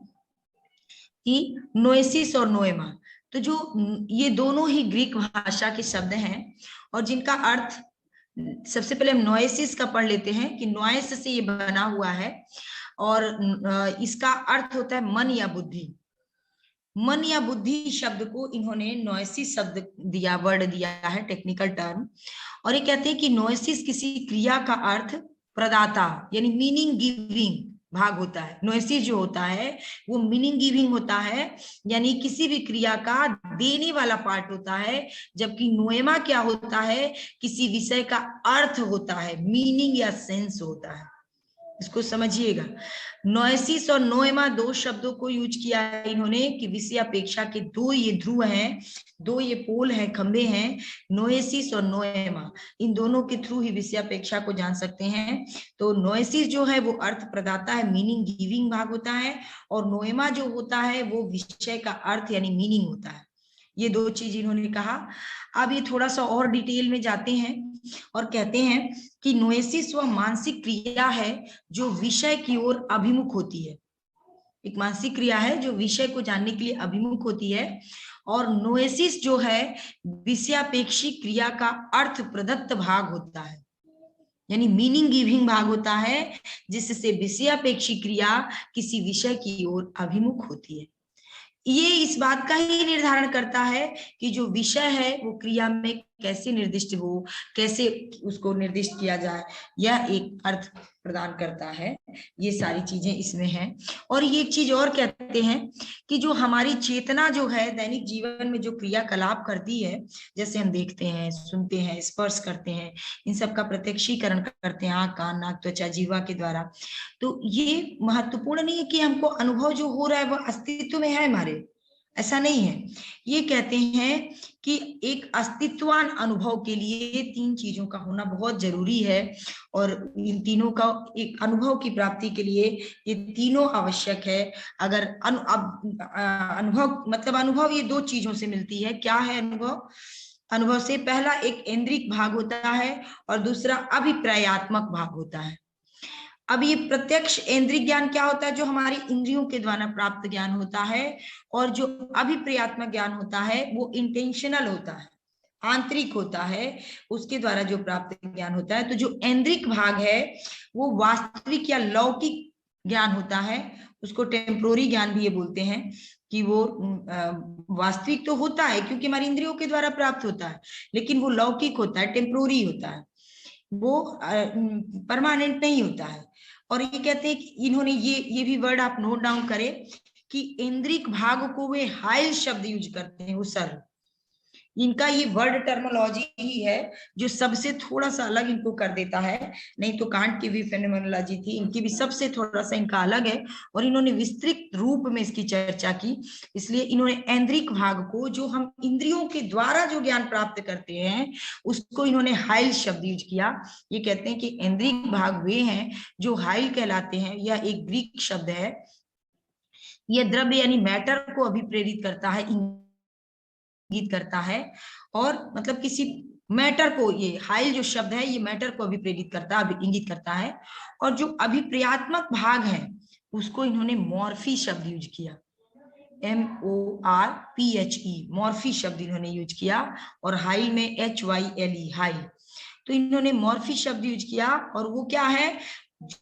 कि नोएसिस और नोएमा, तो जो ये दोनों ही ग्रीक भाषा के शब्द हैं और जिनका अर्थ, सबसे पहले हम नोएसिस का पढ़ लेते हैं कि नोएस से ये बना हुआ है और इसका अर्थ होता है मन या बुद्धि। मन या बुद्धि शब्द को इन्होंने नोएसिस शब्द दिया, वर्ड दिया है, टेक्निकल टर्म। और ये कहते हैं कि नोएसिस किसी क्रिया का अर्थ प्रदाता यानी मीनिंग गिविंग भाग होता है। नोएसिस जो होता है वो मीनिंग गिविंग होता है, यानी किसी भी क्रिया का देने वाला पार्ट होता है, जबकि नोएमा क्या होता है, किसी विषय का अर्थ होता है, मीनिंग या सेंस होता है। इसको समझिएगा। नोएसिस और नोएमा दो शब्दों को यूज किया है इन्होंने कि विषयापेक्षा के दो ये ध्रुव हैं, दो ये पोल हैं, खंबे हैं, नोएसिस और नोएमा, इन दोनों के थ्रू ही विषयापेक्षा को जान सकते हैं। तो नोएसिस जो है वो अर्थ प्रदाता है, मीनिंग गिविंग भाग होता है, और नोएमा जो होता है वो विषय का अर्थ यानी मीनिंग होता है। ये दो चीज इन्होंने कहा। अब ये थोड़ा सा और डिटेल में जाते हैं और कहते हैं कि नोएसिस वह मानसिक क्रिया है जो विषय की ओर अभिमुख होती है। एक मानसिक क्रिया है जो विषय को जानने के लिए अभिमुख होती है, और नोएसिस जो है विषयापेक्षी क्रिया का अर्थ प्रदत्त भाग होता है, यानी मीनिंग गिविंग भाग होता है, जिससे विषयापेक्षी क्रिया किसी विषय की ओर अभिमुख होती है। ये इस बात का ही निर्धारण करता है कि जो विषय है वो क्रिया में कैसे निर्दिष्ट हो, कैसे उसको निर्दिष्ट किया जाए, यह एक अर्थ प्रदान करता है। ये सारी चीजें इसमें हैं। और ये एक चीज और कहते हैं कि जो हमारी चेतना जो है दैनिक जीवन में जो क्रियाकलाप करती है, जैसे हम देखते हैं, सुनते हैं, स्पर्श करते हैं, इन सब का प्रत्यक्षीकरण करते हैं आंख, कान, नाक, त्वचा, जीवा के द्वारा, तो ये महत्वपूर्ण नहीं है कि हमको अनुभव जो हो रहा है वह अस्तित्व में है हमारे, ऐसा नहीं है। ये कहते हैं कि एक अस्तित्वान अनुभव के लिए तीन चीजों का होना बहुत जरूरी है, और इन तीनों का एक अनुभव की प्राप्ति के लिए ये तीनों आवश्यक है। अगर अनुभव मतलब अनुभव ये दो चीजों से मिलती है। क्या है अनुभव? अनुभव से पहला एक ऐन्द्रिक भाग होता है और दूसरा अभिप्रायात्मक भाग होता है। अब ये प्रत्यक्ष ऐन्द्रिक ज्ञान क्या होता है? जो हमारी इंद्रियों के द्वारा प्राप्त ज्ञान होता है, और जो अभिप्रायात्मक ज्ञान होता है वो इंटेंशनल होता है, आंतरिक होता है, उसके द्वारा जो प्राप्त ज्ञान होता है। तो जो ऐन्द्रिक भाग है वो वास्तविक या लौकिक ज्ञान होता है, उसको टेम्पोररी ज्ञान भी ये बोलते हैं कि वो वास्तविक तो होता है क्योंकि हमारी इंद्रियों के द्वारा प्राप्त होता है, लेकिन वो लौकिक होता है, टेम्पोररी होता है, वो परमानेंट नहीं होता है। और ये कहते हैं कि इन्होंने ये भी वर्ड आप नोट डाउन करें कि इंद्रिक भाग को वे हाइल शब्द यूज करते हैं, उसर। इनका ये वर्ड टर्मोलॉजी ही है जो सबसे थोड़ा सा अलग इनको कर देता है। नहीं तो कांट की भी फेनोमेनोलॉजी थी, इनकी भी सबसे थोड़ा सा इनका अलग है, और इन्होंने विस्तृत रूप में इसकी चर्चा की। इसलिए इन्होंने ऐन्द्रिक भाग को, जो हम इंद्रियों के द्वारा जो ज्ञान प्राप्त करते हैं, उसको इन्होंने हाइल शब्द यूज किया। ये कहते हैं कि ऐन्द्रिक भाग वे हैं जो हाइल कहलाते हैं। यह एक ग्रीक शब्द है। यह द्रव्य यानी मैटर को अभिप्रेरित करता है, इंगित करता है, और मतलब किसी मैटर को, ये हाइल जो शब्द है ये मैटर को अभिप्रेरित करता है, इंगित करता है। और जो अभिप्रायात्मक भाग है उसको इन्होंने मॉर्फी शब्द यूज किया, MORPHE, मॉर्फी शब्द इन्होंने यूज किया, और हाइल में HYLE, हाइल। तो इन्होंने मॉर्फी शब्द यूज किया, और वो क्या है?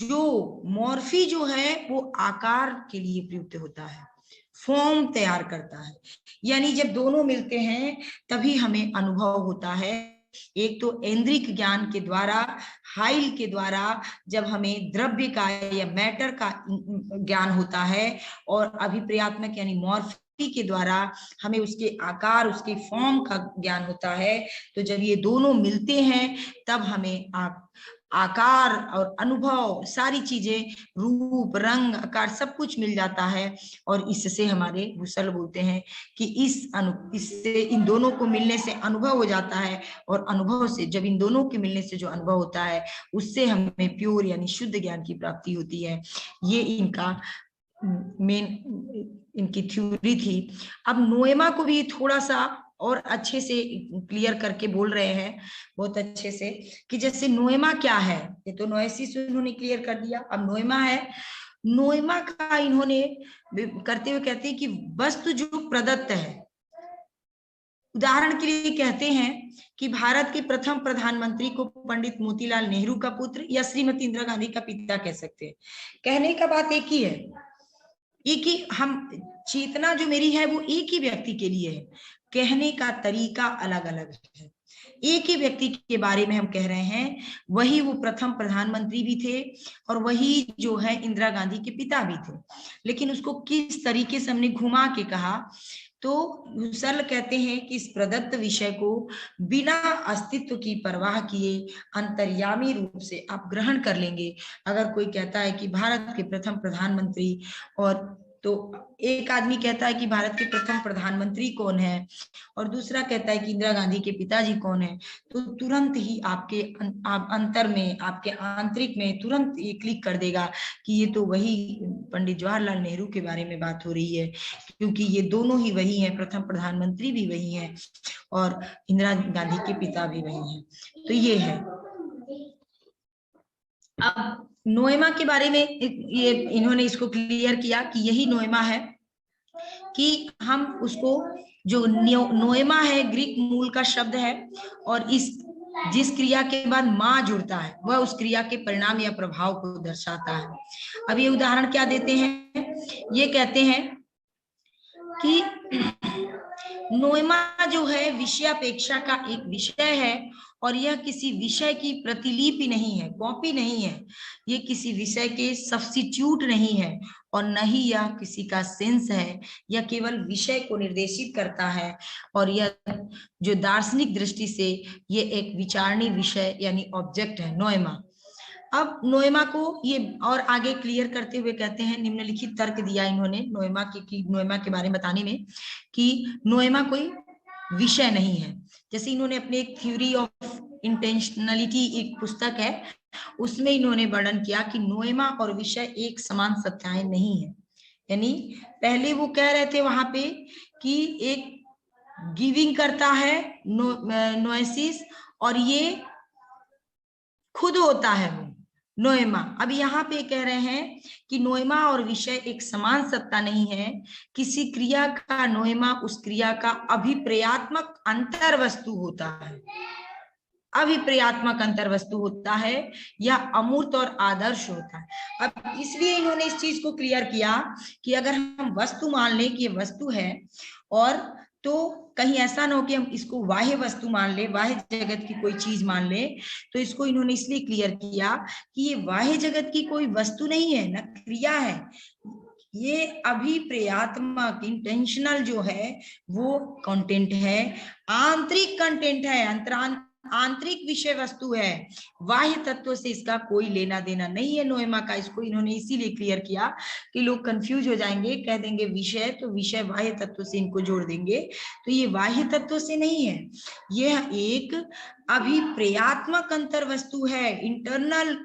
जो मॉर्फी जो है वो आकार के लिए प्रयुक्त होता है, फॉर्म तैयार करता है, यानी जब दोनों मिलते हैं तभी हमें अनुभव होता है। एक तो ऐन्द्रिक ज्ञान के द्वारा, हाइल के द्वारा जब हमें द्रव्य का या मैटर का ज्ञान होता है, और अभिप्रायात्मक यानी मॉर्फी के द्वारा हमें उसके आकार, उसके फॉर्म का ज्ञान होता है। तो जब ये दोनों मिलते हैं तब हमें आकार और अनुभव, सारी चीजें, रूप, रंग, आकार सब कुछ मिल जाता है। और इससे हमारे गुसल बोलते हैं कि इससे इन दोनों को मिलने से अनुभव हो जाता है, और अनुभव से, जब इन दोनों के मिलने से जो अनुभव होता है उससे हमें प्योर यानी शुद्ध ज्ञान की प्राप्ति होती है। ये इनका मेन, इनकी थ्योरी थी। अब नोएमा को भी थोड़ा सा और अच्छे से क्लियर करके बोल रहे हैं, बहुत अच्छे से, कि जैसे नोएमा क्या है, ये तो नोएसिस उन्होंने क्लियर कर दिया, अब नोएमा है। नोएमा का इन्होंने करते हुए कहते हैं कि वस्तु जो प्रदत्त है, उदाहरण के लिए कहते हैं कि भारत के प्रथम प्रधानमंत्री को पंडित मोतीलाल नेहरू का पुत्र या श्रीमती इंदिरा गांधी का पिता कह सकते हैं। कहने का बात एक ही है, एक ही, हम चेतना जो मेरी है वो एक ही व्यक्ति के लिए है, कहने का तरीका अलग अलग है। एक ही व्यक्ति के बारे में हम कह रहे हैं, वही वो प्रथम प्रधानमंत्री भी थे और वही जो है इंदिरा गांधी के पिता भी थे, लेकिन उसको किस तरीके से हमने घुमा के कहा तो हुसर्ल कहते हैं कि इस प्रदत्त विषय को बिना अस्तित्व की परवाह किए अंतर्यामी रूप से आप ग्रहण कर लेंगे। अगर कोई कहता है कि भारत के प्रथम प्रधानमंत्री, और तो एक आदमी कहता है कि भारत के प्रथम प्रधानमंत्री कौन है, और दूसरा कहता है कि इंदिरा गांधी के पिताजी कौन है, तो तुरंत ही आपके अंतर में, आपके आंतरिक में तुरंत ये क्लिक कर देगा कि ये तो वही पंडित जवाहरलाल नेहरू के बारे में बात हो रही है, क्योंकि ये दोनों ही वही हैं, प्रथम प्रधानमंत्री भी वही हैं और इंदिरा गांधी के पिता भी वही हैं। तो ये है। अब नोएमा के बारे में ये इन्होंने इसको क्लियर किया कि यही नोएमा है, कि हम उसको, जो नोएमा है ग्रीक मूल का शब्द है, और जिस क्रिया के बाद मा जुड़ता है वह उस क्रिया के परिणाम या प्रभाव को दर्शाता है। अब ये उदाहरण क्या देते हैं, ये कहते हैं कि नोएमा जो है विषयापेक्षा का एक विषय है, और यह किसी विषय की प्रतिलिपि नहीं है, कॉपी नहीं है, ये किसी विषय के सब्स्टिट्यूट नहीं है, और न ही यह किसी का सेंस है, यह केवल विषय को निर्देशित करता है, और यह जो दार्शनिक दृष्टि से ये एक विचारणीय विषय यानी ऑब्जेक्ट है नोएमा। अब नोएमा को ये और आगे क्लियर करते हुए कहते हैं, निम्नलिखित तर्क दिया इन्होंने नोएमा के बारे में बताने में, कि नोएमा कोई विषय नहीं है। जैसे इन्होंने अपने एक थ्योरी ऑफ इंटेंशनलिटी एक पुस्तक है, उसमें इन्होंने वर्णन किया कि नोएमा और विषय एक समान सत्ताएं नहीं है। यानी पहले वो कह रहे थे वहां पे कि एक गिविंग करता है नोएसिस, और ये खुद होता है वो नोएमा। अब यहाँ पे कह रहे हैं कि नोएमा और विषय एक समान सत्ता नहीं है, किसी क्रिया का नोएमा उस क्रिया का अभिप्रेयात्मक अंतर वस्तु होता है, अभिप्रेयात्मक अंतर वस्तु होता है, या अमूर्त और आदर्श होता है। अब इसलिए इन्होंने इस चीज को क्लियर किया कि अगर हम वस्तु मान लें कि ये वस्तु है, और तो कहीं ऐसा ना हो कि हम इसको बाह्य वस्तु मान ले, बाह्य जगत की कोई चीज मान ले, तो इसको इन्होंने इसलिए क्लियर किया कि ये बाह्य जगत की कोई वस्तु नहीं है, न क्रिया है, ये अभिप्रेयात्मक इंटेंशनल जो है वो कंटेंट है, आंतरिक कंटेंट है, आंतरिक विषय वस्तु है, बाह्य तत्व से इसका कोई लेना देना नहीं है नोएमा का। इसको इन्होंने इसीलिए क्लियर किया कि लोग कंफ्यूज हो जाएंगे, कह देंगे विषय, तो विषय बाह्य तत्व से इनको जोड़ देंगे, तो ये बाह्य तत्व से नहीं है, यह एक अभिप्रेयात्मक अंतर वस्तु है, इंटरनल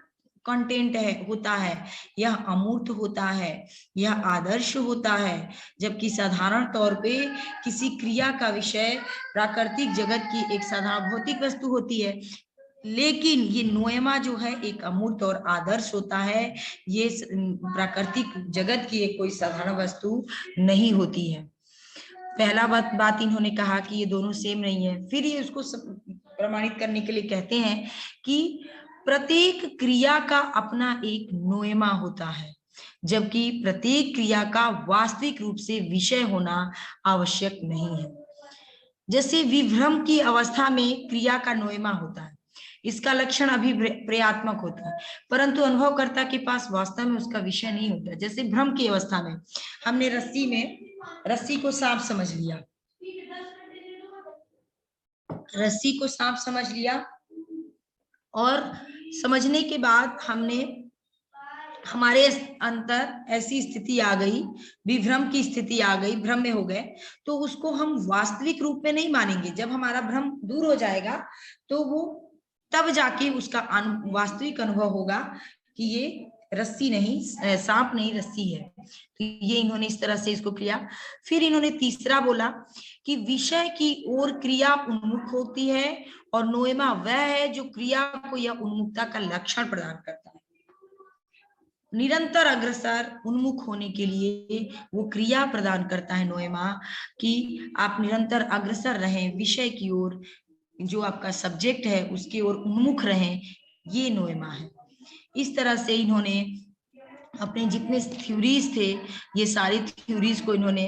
कंटेंट है, होता है, यह अमूर्त होता है, यह आदर्श होता है, जबकि साधारण तौर पे किसी क्रिया का विषय प्राकृतिक जगत की एक साधारण भौतिक वस्तु होती है, लेकिन ये नोएमा जो है एक अमूर्त और आदर्श होता है, ये प्राकृतिक जगत की एक कोई साधारण वस्तु नहीं होती है। पहला बात इन्होंने कहा कि ये दोनों सेम नहीं है। फिर ये उसको प्रमाणित करने के लिए कहते हैं कि प्रत्येक क्रिया का अपना एक नोएमा होता है, जबकि प्रत्येक क्रिया का वास्तविक रूप से विषय होना आवश्यक नहीं है। जैसे विभ्रम की अवस्था में क्रिया का नोएमा होता है, इसका लक्षण अभिप्रेयात्मक होता है, परंतु अनुभवकर्ता के पास वास्तव में उसका विषय नहीं होता। जैसे भ्रम की अवस्था में हमने रस्सी को सांप समझ लिया, रस्सी को सांप समझ लिया, और समझने के बाद हमारे अंदर ऐसी स्थिति आ गई, विभ्रम की स्थिति आ गई, भ्रम में हो गए, तो उसको हम वास्तविक रूप में नहीं मानेंगे। जब हमारा भ्रम दूर हो जाएगा तो वो तब जाके उसका वास्तविक अनुभव होगा कि ये रस्सी नहीं, सांप नहीं, रस्सी है। तो ये इन्होंने इस तरह से इसको किया। फिर इन्होंने तीसरा बोला कि विषय की ओर क्रिया उन्मुख होती है, और नोएमा वह है जो क्रिया को यह उन्मुखता का लक्षण प्रदान करता है। निरंतर अग्रसर उन्मुख होने के लिए वो क्रिया प्रदान करता है नोएमा, कि आप निरंतर अग्रसर रहें विषय की ओर, जो आपका सब्जेक्ट है उसकी ओर उन्मुख रहें, ये नोएमा है। इस तरह से इन्होंने अपने जितने थ्योरीज थे, ये सारी थ्योरीज को इन्होंने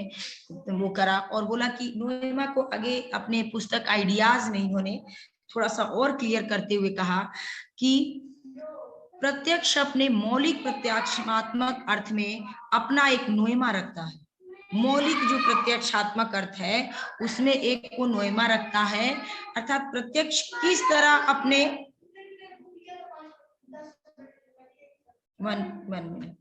वो करा, और बोला कि नोएमा को आगे अपने पुस्तक आइडियाज में इन्होंने थोड़ा सा और क्लियर करते हुए कहा कि प्रत्यक्ष अपने मौलिक प्रत्याक्षात्मक अर्थ में अपना एक नोएमा रखता है, मौलिक जो प्रत्यक्षात्मक अर्थ है उसमें एक को नोएमा रखता है, अर्थात प्रत्यक्ष किस तरह अपने वन मिनट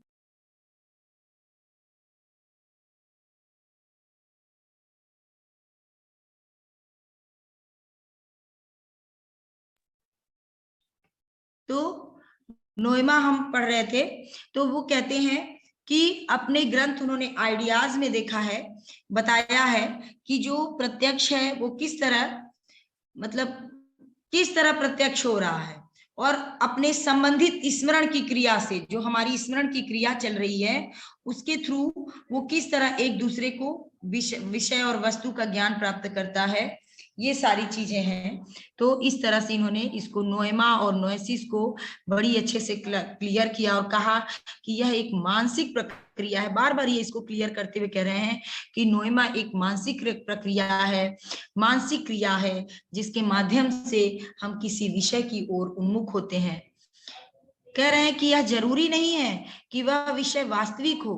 तो नोएमा हम पढ़ रहे थे, तो वो कहते हैं कि अपने ग्रंथ उन्होंने आइडियाज में देखा है, बताया है कि जो प्रत्यक्ष है वो किस तरह, मतलब किस तरह प्रत्यक्ष हो रहा है, और अपने संबंधित स्मरण की क्रिया से, जो हमारी स्मरण की क्रिया चल रही है उसके थ्रू वो किस तरह एक दूसरे को विषय और वस्तु का ज्ञान प्राप्त करता है, ये सारी चीजें हैं। तो इस तरह से इन्होंने इसको नोएमा और नोएसिस को बड़ी अच्छे से क्लियर किया और कहा कि यह एक मानसिक प्रक्रिया है। बार बार ये इसको क्लियर करते हुए कह रहे हैं कि नोएमा एक मानसिक प्रक्रिया है, मानसिक क्रिया है, जिसके माध्यम से हम किसी विषय की ओर उन्मुख होते हैं। कह रहे हैं कि यह जरूरी नहीं है कि वह विषय वास्तविक हो।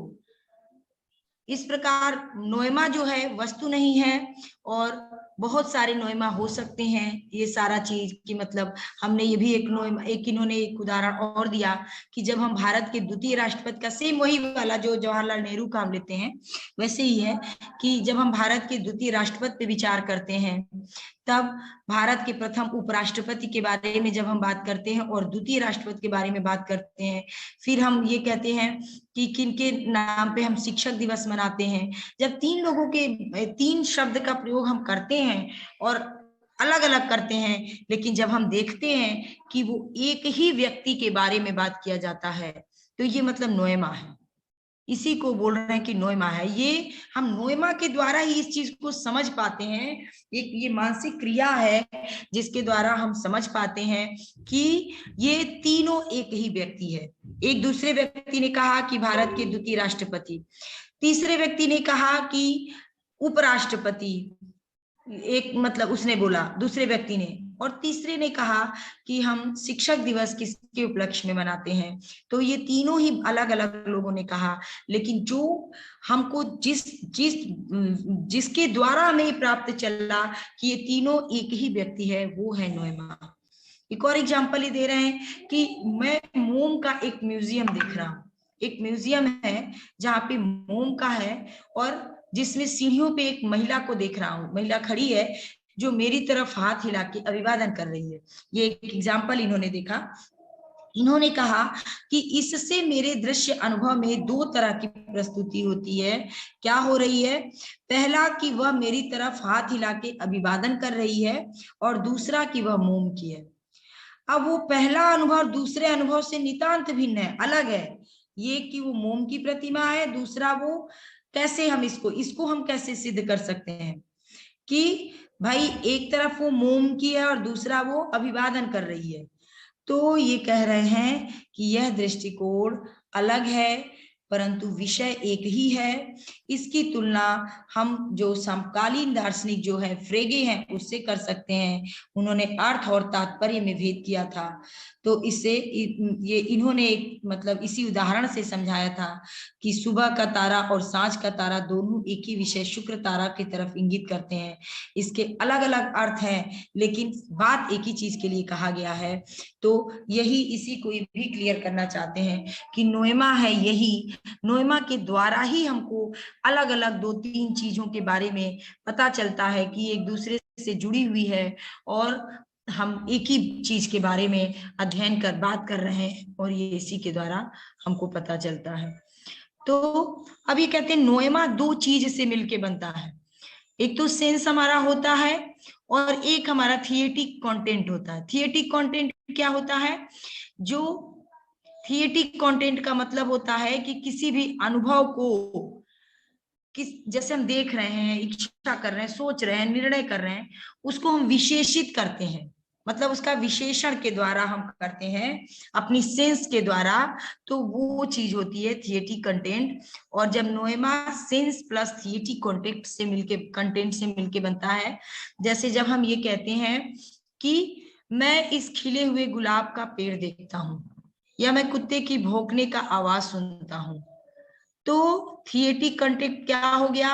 इस प्रकार नोएमा जो है वस्तु नहीं है, और बहुत सारे नोएमा हो सकते हैं। ये सारा चीज की मतलब हमने ये भी एक नोएमा, एक इन्होंने एक उदाहरण और दिया कि जब हम भारत के द्वितीय राष्ट्रपति का, सेम वही वाला जो जवाहरलाल नेहरू का हम लेते हैं, वैसे ही है कि जब हम भारत के द्वितीय राष्ट्रपति पे विचार करते हैं, तब भारत के प्रथम उपराष्ट्रपति के बारे में जब हम बात करते हैं और द्वितीय राष्ट्रपति के बारे में बात करते हैं, फिर हम ये कहते हैं कि किनके नाम पे हम शिक्षक दिवस मनाते हैं। जब तीन लोगों के तीन शब्द का प्रयोग हम करते हैं और अलग अलग करते हैं, लेकिन जब हम देखते हैं कि वो एक ही व्यक्ति के बारे में बात किया जाता है, तो ये मतलब नोएमा है। इसी को बोल रहे हैं कि नोएमा है। ये हम नोएमा के द्वारा ही इस चीज को समझ पाते हैं। एक ये मानसिक क्रिया है जिसके द्वारा हम समझ पाते हैं कि ये तीनों एक ही व्यक्ति है। एक दूसरे व्यक्ति ने कहा कि भारत के द्वितीय राष्ट्रपति, तीसरे व्यक्ति ने कहा कि उपराष्ट्रपति, एक मतलब उसने बोला दूसरे व्यक्ति ने, और तीसरे ने कहा कि हम शिक्षक दिवस किसके उपलक्ष्य में मनाते हैं। तो ये तीनों ही अलग अलग लोगों ने कहा, लेकिन जो हमको जिसके द्वारा हमें प्राप्त चला कि ये तीनों एक ही व्यक्ति है, वो है नोएमा। एक और एग्जाम्पल ही दे रहे हैं कि मैं मोम का एक म्यूजियम देख रहा हूँ। एक म्यूजियम है जहाँ पे मोम का है, और जिसमें सीढ़ियों पे एक महिला को देख रहा हूँ, महिला खड़ी है जो मेरी तरफ हाथ हिला के अभिवादन कर रही है। ये एक एग्जाम्पल इन्होंने देखा। इन्होंने कहा कि इससे मेरे दृश्य अनुभव में दो तरह की प्रस्तुति होती है। क्या हो रही है? पहला कि वह मेरी तरफ हाथ हिला के अभिवादन कर रही है, और दूसरा कि वह मोम की है। अब वो पहला अनुभव दूसरे अनुभव से नितांत भिन्न है, अलग है। ये कि वो मोम की प्रतिमा है, दूसरा वो कैसे हम इसको हम कैसे सिद्ध कर सकते हैं कि भाई एक तरफ वो मोम की है और दूसरा वो अभिवादन कर रही है। तो ये कह रहे हैं कि यह दृष्टिकोण अलग है, परंतु विषय एक ही है। इसकी तुलना हम जो समकालीन दार्शनिक जो है फ्रेगे हैं उससे कर सकते हैं। उन्होंने अर्थ और तात्पर्य में भेद किया था। तो इससे ये इन्होंने मतलब इसी उदाहरण से समझाया था कि सुबह का तारा और सांझ का तारा दोनों एक ही विषय शुक्र तारा की तरफ इंगित करते हैं। इसके अलग अलग अर्थ हैं, लेकिन बात एक ही चीज के लिए कहा गया है। तो यही इसी को भी क्लियर करना चाहते हैं कि नोएमा है यही, नोएमा के द्वारा ही हमको अलग अलग दो तीन चीजों के बारे में पता चलता है कि एक दूसरे से जुड़ी हुई है, और हम एक ही चीज के बारे में अध्ययन कर बात कर रहे हैं, और ये इसी के द्वारा हमको पता चलता है। तो अब ये कहते हैं नोएमा दो चीज से मिलके बनता है। एक तो सेंस हमारा होता है, और एक हमारा थिएटिक कंटेंट होता है। थिएटिक कंटेंट क्या होता है? जो थिएटिक कंटेंट का मतलब होता है कि किसी भी अनुभव को जैसे हम देख रहे हैं, इच्छा कर रहे हैं, सोच रहे हैं, निर्णय कर रहे हैं, उसको हम विशेषित करते हैं। मतलब उसका विशेषण के द्वारा हम करते हैं, अपनी सेंस के द्वारा। तो वो चीज होती है थिएटिक कंटेंट। और जब नोएमा सेंस प्लस थिएटिक कंटेंट से मिलके बनता है, जैसे जब हम ये कहते हैं कि मैं इस खिले हुए गुलाब का पेड़ देखता हूं, या मैं कुत्ते की भौंकने का आवाज सुनता हूं, तो तो थिएटिक कंटेंट क्या हो गया,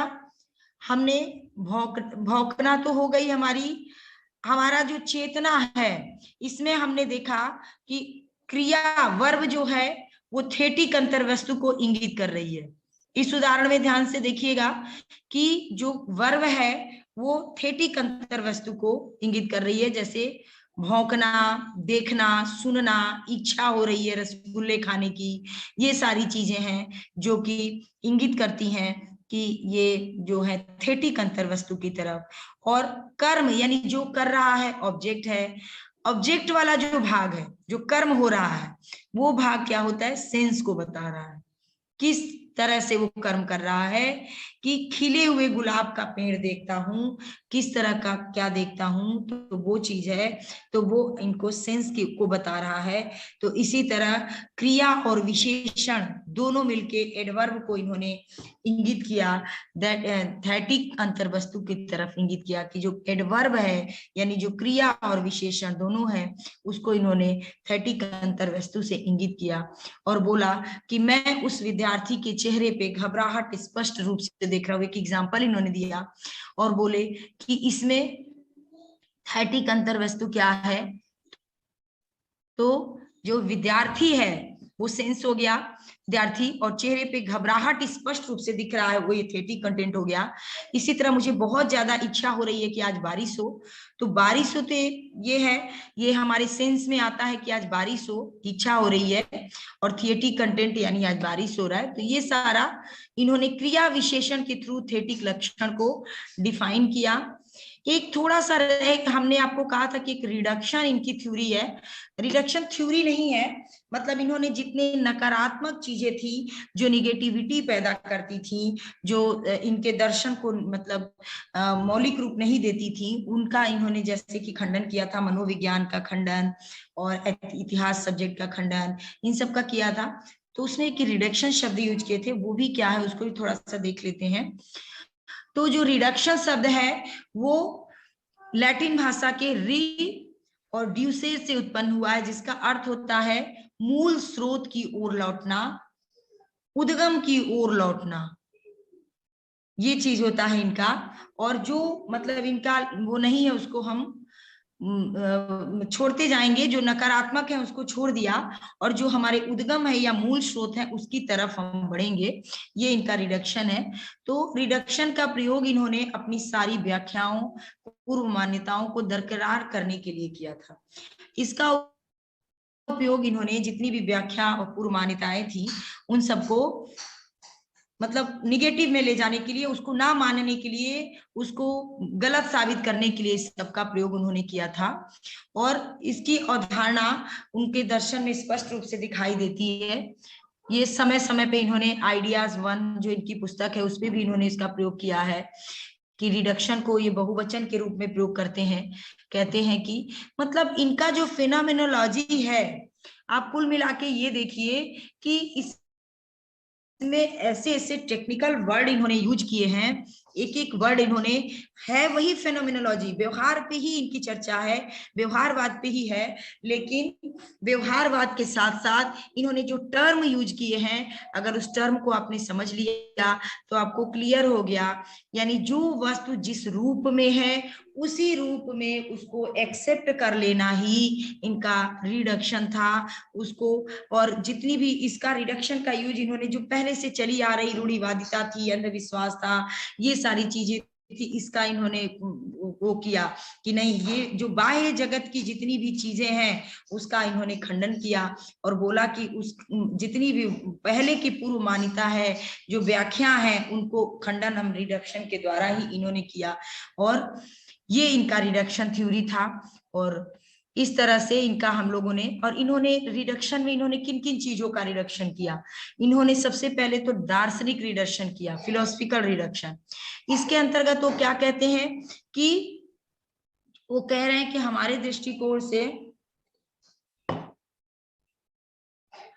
हमने भौंकना तो हो गई हमारा जो चेतना है, इसमें हमने देखा कि क्रिया वर्ब जो है वो थेटिक अंतर्वस्तु को इंगित कर रही है। इस उदाहरण में ध्यान से देखिएगा कि जो वर्ब है वो थेटिक अंतर्वस्तु को इंगित कर रही है, जैसे भौंकना, देखना, सुनना, इच्छा हो रही है रसगुल्ले खाने की, ये सारी चीजें हैं जो कि इंगित करती हैं कि ये जो है थेटिक अंतर्वस्तु की तरफ। और कर्म यानी जो कर रहा है ऑब्जेक्ट है, ऑब्जेक्ट वाला जो भाग है, जो कर्म हो रहा है, वो भाग क्या होता है, सेंस को बता रहा है। किस तरह से वो कर्म कर रहा है कि खिले हुए गुलाब का पेड़ देखता हूं, किस तरह का क्या देखता हूं, तो वो चीज है, तो वो इनको सेंस को बता रहा है। तो इसी तरह क्रिया और विशेषण दोनों मिलके एडवर्ब को इन्होंने इंगित किया, थेटिक अंतर्वस्तु की तरफ इंगित किया कि जो एडवर्ब है यानी जो क्रिया और विशेषण दोनों है उसको इन्होंने थेटिक अंतर्वस्तु से इंगित किया। और बोला कि मैं उस विद्यार्थी के चेहरे पे घबराहट स्पष्ट रूप से देख रहा हूं। एक एग्जाम्पल इन्होंने दिया और बोले कि इसमें थेटिक अंतर्वस्तु क्या है, तो जो विद्यार्थी है वो सेंस हो गया विद्यार्थी, और चेहरे पे घबराहट स्पष्ट रूप से दिख रहा है, वो ये थेटिक कंटेंट हो गया। इसी तरह मुझे बहुत ज्यादा इच्छा हो रही है कि आज बारिश हो, तो बारिश हो तो ये है, ये हमारे सेंस में आता है कि आज बारिश हो, इच्छा हो रही है, और थिएटिक कंटेंट यानी आज बारिश हो रहा है। तो ये सारा इन्होंने क्रिया विशेषण के थ्रू थेटिक लक्षण को डिफाइन किया। एक थोड़ा सा हमने आपको कहा था कि एक रिडक्शन इनकी थ्योरी है, रिडक्शन थ्योरी नहीं है, मतलब इन्होंने जितने नकारात्मक चीजें थी जो निगेटिविटी पैदा करती थी, जो इनके दर्शन को मतलब मौलिक रूप नहीं देती थी, उनका इन्होंने जैसे कि खंडन किया था, मनोविज्ञान का खंडन और इतिहास सब्जेक्ट का खंडन, इन सब का किया था। तो उसने एक रिडक्शन शब्द यूज किए थे, वो भी क्या है उसको भी थोड़ा सा देख लेते हैं। तो जो रिडक्शन शब्द है वो लैटिन भाषा के री और ड्यूसेर से उत्पन्न हुआ है, जिसका अर्थ होता है मूल स्रोत की ओर लौटना, उद्गम की ओर लौटना, ये चीज होता है इनका। और जो मतलब इनका वो नहीं है उसको हम छोड़ते जाएंगे, जो नकारात्मक है उसको छोड़ दिया, और जो हमारे उद्गम है या मूल स्रोत है उसकी तरफ हम बढ़ेंगे, ये इनका रिडक्शन है। तो रिडक्शन का प्रयोग इन्होंने अपनी सारी व्याख्याओं, पूर्व मान्यताओं को दरकिरार करने के लिए किया था। इसका उपयोग इन्होंने जितनी भी व्याख्या और पूर्व मान्यताएं थी उन सबको मतलब निगेटिव में ले जाने के लिए, उसको ना मानने के लिए, उसको गलत साबित करने के लिए इस सब का प्रयोग उन्होंने किया था। और इसकी अवधारणा उनके दर्शन में स्पष्ट रूप से दिखाई देती है। ये समय समय पे इन्होंने आइडियाज 1 जो इनकी पुस्तक है उसमें भी इन्होंने इसका प्रयोग किया है कि रिडक्शन को ये बहुवचन के रूप में प्रयोग करते हैं। कहते हैं कि मतलब इनका जो फेनोमेनोलॉजी है, आप कुल मिला के ये देखिए कि इसमें ऐसे ऐसे टेक्निकल वर्ड इन्होंने यूज किए हैं, एक एक वर्ड इन्होंने, है वही फेनोमेनोलॉजी, व्यवहार पे ही इनकी चर्चा है, व्यवहारवाद पे ही है, लेकिन व्यवहारवाद के साथ साथ इन्होंने जो टर्म यूज किए हैं, अगर उस टर्म को आपने समझ लिया तो आपको क्लियर हो गया। यानी जो वस्तु जिस रूप में है उसी रूप में उसको एक्सेप्ट कर लेना ही इनका रिडक्शन था उसको। और जितनी भी इसका रिडक्शन का यूज इन्होंने, जो पहले से चली आ रही रूढ़िवादिता थी, अंधविश्वास था, ये सारी चीजें थी, इसका इन्होंने वो किया कि नहीं, ये जो बाह्य जगत की जितनी भी चीजें हैं उसका इन्होंने खंडन किया, और बोला कि उस जितनी भी पहले की पूर्व मान्यता है, जो व्याख्या है, उनको खंडन हम रिडक्शन के द्वारा ही इन्होंने किया। और ये इनका रिडक्शन थ्योरी था। और इस तरह से इनका हम लोगों ने, और इन्होंने रिडक्शन में इन्होंने किन किन चीजों का रिडक्शन किया, इन्होंने सबसे पहले तो दार्शनिक रिडक्शन किया, फिलोसफिकल रिडक्शन। इसके अंतर्गत वो क्या कहते हैं कि वो कह रहे हैं कि हमारे दृष्टिकोण से,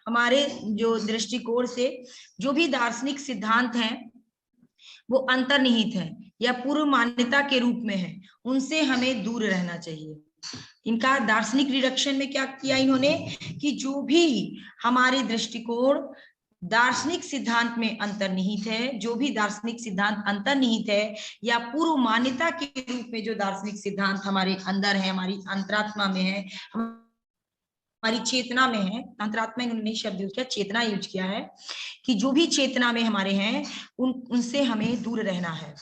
हमारे जो दृष्टिकोण से जो भी दार्शनिक सिद्धांत हैं वो अंतर्निहित है या पूर्व मान्यता के रूप में है, उनसे हमें दूर रहना चाहिए। इनका दार्शनिक रिडक्शन में क्या किया इन्होंने कि जो भी हमारे दृष्टिकोण दार्शनिक सिद्धांत में अंतर्निहित है। जो भी दार्शनिक सिद्धांत अंतर्निहित है या पूर्व मान्यता के रूप में जो दार्शनिक सिद्धांत हमारे अंदर है, हमारी अंतरात्मा में है, हमारी चेतना में है, अंतरात्मा इन्होंने शब्द यूज किया, चेतना यूज किया है, कि जो भी चेतना में हमारे हैं उनसे हमें दूर रहना है।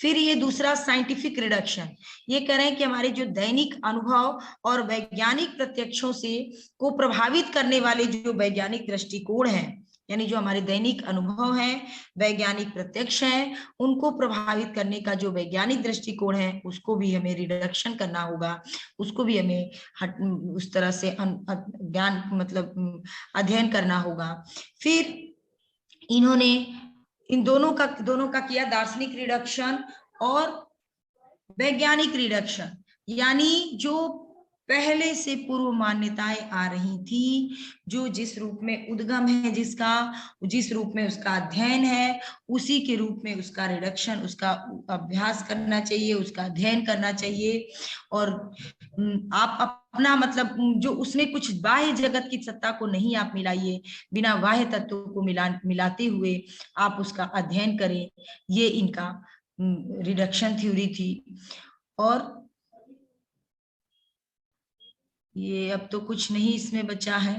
फिर ये दूसरा साइंटिफिक रिडक्शन, ये कह रहे हैं कि हमारे जो दैनिक अनुभव और वैज्ञानिक प्रत्यक्षों से को प्रभावित करने वाले जो वैज्ञानिक दृष्टिकोण हैं, यानी जो हमारे दैनिक अनुभव हैं, वैज्ञानिक प्रत्यक्ष हैं, उनको प्रभावित करने का जो वैज्ञानिक दृष्टिकोण है उसको भी हमें रिडक्शन करना होगा, उसको भी हमें उस तरह से ज्ञान मतलब अध्ययन करना होगा। फिर इन्होंने इन दोनों का किया दार्शनिक रिडक्शन और वैज्ञानिक रिडक्शन, यानी जो पहले से पूर्व मान्यताएं आ रही थी, जो जिस रूप में उद्गम है, जिस रूप में उसका अध्ययन है, उसी के रूप में उसका रिडक्शन, उसका अभ्यास करना चाहिए, उसका अध्ययन करना चाहिए। और आप अपना मतलब जो उसमें कुछ बाह्य जगत की सत्ता को नहीं आप मिलाइए, बिना बाह्य तत्वों को मिलाते हुए आप उसका अध्ययन करें। ये इनका रिडक्शन थ्योरी थी। और ये अब तो कुछ नहीं इसमें बचा है।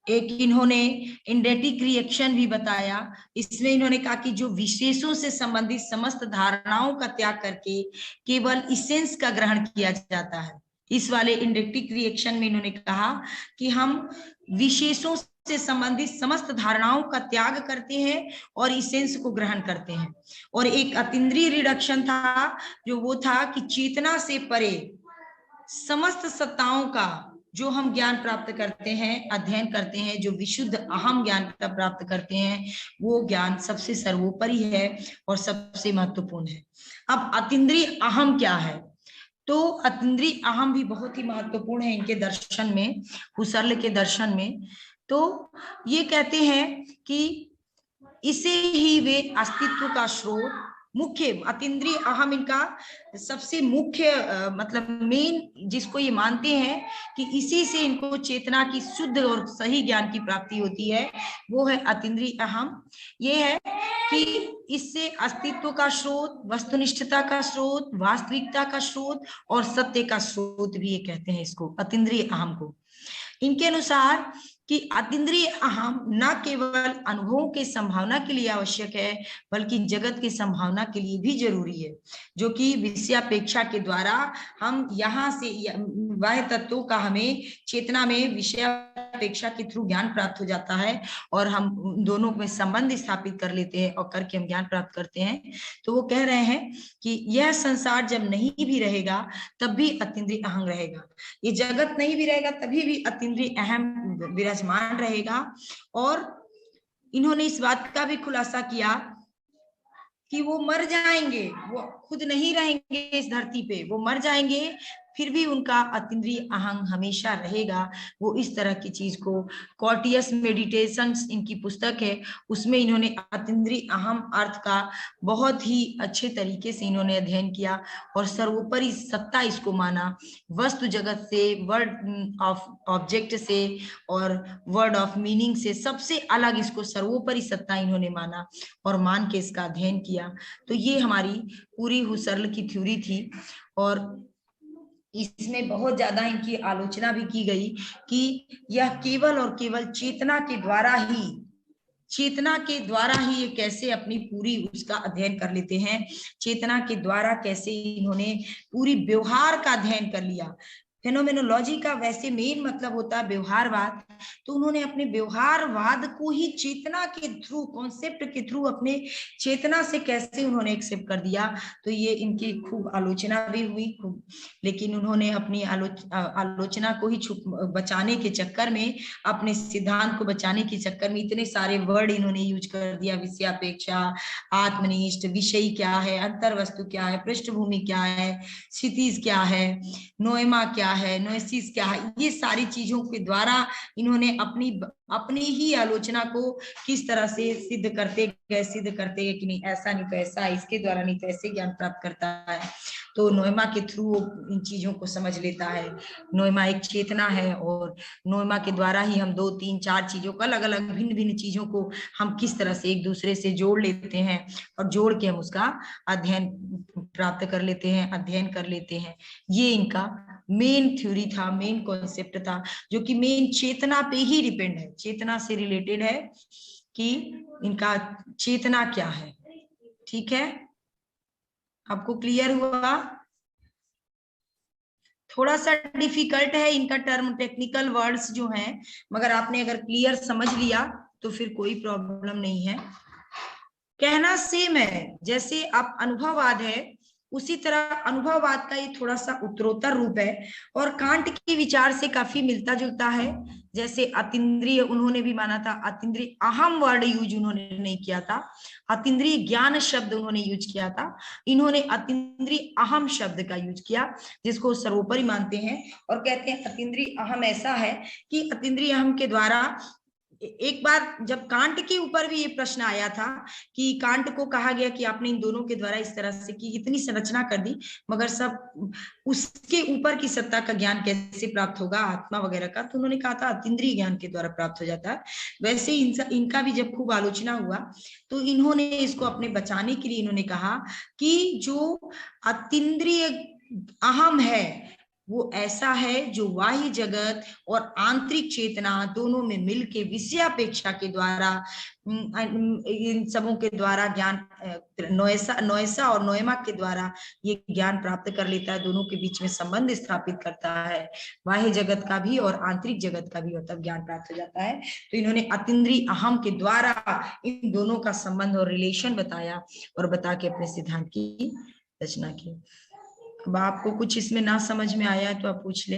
एक इन्होंने इंडेटिक रिएक्शन भी बताया। इसमें इन्होंने कहा कि जो विशेषों से संबंधित समस्त धारणाओं का त्याग करके केवल इसेंस का ग्रहण किया जाता है। इस वाले इंडेटिक रिएक्शन में इन्होंने कहा कि हम विशेषों से संबंधित समस्त धारणाओं का त्याग करते हैं और इसेंस को ग्रहण करते हैं। और एक अतीन्द्रिय रिडक्शन था, जो वो था कि चेतना से परे समस्त सत्ताओं का जो हम ज्ञान प्राप्त करते हैं, अध्ययन करते हैं, जो विशुद्ध अहम ज्ञान प्राप्त करते हैं, वो ज्ञान सबसे सर्वोपरि है और सबसे महत्वपूर्ण है। अब अतीन्द्रिय अहम क्या है? तो अतीन्द्रिय अहम भी बहुत ही महत्वपूर्ण है इनके दर्शन में, हुसर्ल के दर्शन में। तो ये कहते हैं कि इसे ही वे अस्तित्व का स्रोत, मुख्य अतीन्द्रिय अहम इनका सबसे मुख्य मतलब मेन, जिसको ये मानते हैं कि इसी से इनको चेतना की शुद्ध और सही ज्ञान की प्राप्ति होती है, वो है अतीन्द्रिय अहम। ये है कि इससे अस्तित्व का स्रोत, वस्तुनिष्ठता का स्रोत, वास्तविकता का स्रोत और सत्य का स्रोत भी ये कहते हैं इसको, अतीन्द्रिय अहम को। इनके अनुसार कि अतीन्द्रिय अहम न केवल अनुभवों की संभावना के लिए आवश्यक है, बल्कि जगत की संभावना के लिए भी जरूरी है, जो कि विषयापेक्षा के द्वारा हम यहाँ से बाह्य तत्वों का हमें चेतना में विषयापेक्षा के थ्रू ज्ञान प्राप्त हो जाता है और हम दोनों में संबंध स्थापित कर लेते हैं और करके हम ज्ञान प्राप्त करते हैं। तो वो कह रहे हैं कि यह संसार जब नहीं भी रहेगा तब भी अतीन्द्रिय अहम रहेगा, ये जगत नहीं भी रहेगा तभी भी अतीन्द्रिय अहम विराजमान रहेगा। और इन्होंने इस बात का भी खुलासा किया कि वो मर जाएंगे, वो खुद नहीं रहेंगे इस धरती पे, वो मर जाएंगे, फिर भी उनका अतीन्द्रिय अहम हमेशा रहेगा। वो इस तरह की चीज को, कॉर्टियस मेडिटेशंस इनकी पुस्तक है, उसमें इन्होंने अतीन्द्रिय अहम अर्थ का बहुत ही अच्छे तरीके से इन्होंने अध्ययन किया और सर्वोपरि सत्ता इसको माना, वस्तु जगत से, वर्ड ऑफ ऑब्जेक्ट से और वर्ड ऑफ मीनिंग से सबसे अलग इसको सर्वोपरि सत्ता इन्होंने माना और मान के इसका अध्ययन किया। तो ये हमारी पूरी हुसर्ल की थ्योरी थी और इसमें बहुत ज्यादा इनकी आलोचना भी की गई कि यह केवल और केवल चेतना के द्वारा ही ये कैसे अपनी पूरी उसका अध्ययन कर लेते हैं, चेतना के द्वारा कैसे इन्होंने पूरी व्यवहार का अध्ययन कर लिया। फेनोमेनोलॉजी का वैसे मेन मतलब होता है व्यवहारवाद, तो उन्होंने अपने व्यवहारवाद को ही चेतना के थ्रू, कॉन्सेप्ट के थ्रू, अपने चेतना से कैसे उन्होंने एक्सेप्ट कर दिया। तो ये इनकी खूब आलोचना भी हुई खूब, लेकिन उन्होंने अपनी आलोचना को ही बचाने के चक्कर में, अपने सिद्धांत को बचाने के चक्कर में इतने सारे वर्ड इन्होंने यूज कर दिया, विषयापेक्षा, आत्मनिष्ठ, विषय क्या है, अंतर्वस्तु क्या है, पृष्ठभूमि क्या है, क्षितिज क्या है, नोएमा क्या है, नोएसिस क्या है, ये सारी चीजों के द्वारा इन्होंने अपनी ही आलोचना को किस तरह से सिद्ध करते गए कि नहीं, ऐसा नहीं तो ऐसा, इसके द्वारा नहीं तो ऐसे ज्ञान प्राप्त करता है। तो नोएमा के थ्रू वो इन चीजों को समझ लेता है। नोएमा एक चेतना है और नोएमा के द्वारा ही हम 2, 3, 4 चीजों को, अलग अलग भिन्न भिन्न चीजों को हम किस तरह से एक दूसरे से जोड़ लेते हैं और जोड़ के हम उसका अध्ययन प्राप्त कर लेते हैं, अध्ययन कर लेते हैं। ये इनका मेन थ्योरी था, मेन कॉन्सेप्ट था, जो कि मेन चेतना पे ही डिपेंड है, चेतना से रिलेटेड है कि इनका चेतना क्या है। ठीक है, आपको क्लियर हुआ? थोड़ा सा डिफिकल्ट है इनका टर्म, टेक्निकल वर्ड्स जो हैं, मगर आपने अगर क्लियर समझ लिया तो फिर कोई प्रॉब्लम नहीं है। कहना सेम है, जैसे आप अनुभववाद है उसी तरह अनुभववाद का ये थोड़ा सा उत्तरोत्तर रूप है और कांट के विचार से काफी मिलता जुलता है। जैसे अतीन्द्रिय उन्होंने भी माना था, अतीन्द्रिय अहम वर्ड यूज उन्होंने नहीं किया था, अतीन्द्रिय ज्ञान शब्द उन्होंने यूज किया था, इन्होंने अतीन्द्रिय अहम शब्द का यूज किया, जिसको सर्वोपरि मानते हैं और कहते हैं अतीन्द्रिय अहम ऐसा है कि अतीन्द्रिय अहम के द्वारा। एक बार जब कांट के ऊपर भी ये प्रश्न आया था कि कांट को कहा गया कि आपने इन दोनों के द्वारा इस तरह से की, इतनी संरचना कर दी, मगर सब उसके ऊपर की सत्ता का ज्ञान कैसे प्राप्त होगा, आत्मा वगैरह का, तो उन्होंने कहा था अतीन्द्रिय ज्ञान के द्वारा प्राप्त हो जाता है। वैसे इनका भी जब खूब आलोचना हुआ तो इन्होंने इसको अपने बचाने के लिए इन्होंने कहा कि जो अतीन्द्रिय अहम है वो ऐसा है जो बाह्य जगत और आंतरिक चेतना दोनों में मिलके विषयापेक्षा के द्वारा, इन सबों के द्वारा ज्ञान, नोएसा और नोएमा के द्वारा ये ज्ञान प्राप्त कर लेता है, दोनों के बीच में संबंध स्थापित करता है, बाह्य जगत का भी और आंतरिक जगत का भी, और तब ज्ञान प्राप्त हो जाता है। तो इन्होंने अतीन्द्रिय अहम के द्वारा इन दोनों का संबंध और रिलेशन बताया और बता के अपने सिद्धांत की रचना की। अब आपको कुछ इसमें ना समझ में आया तो आप पूछ ले।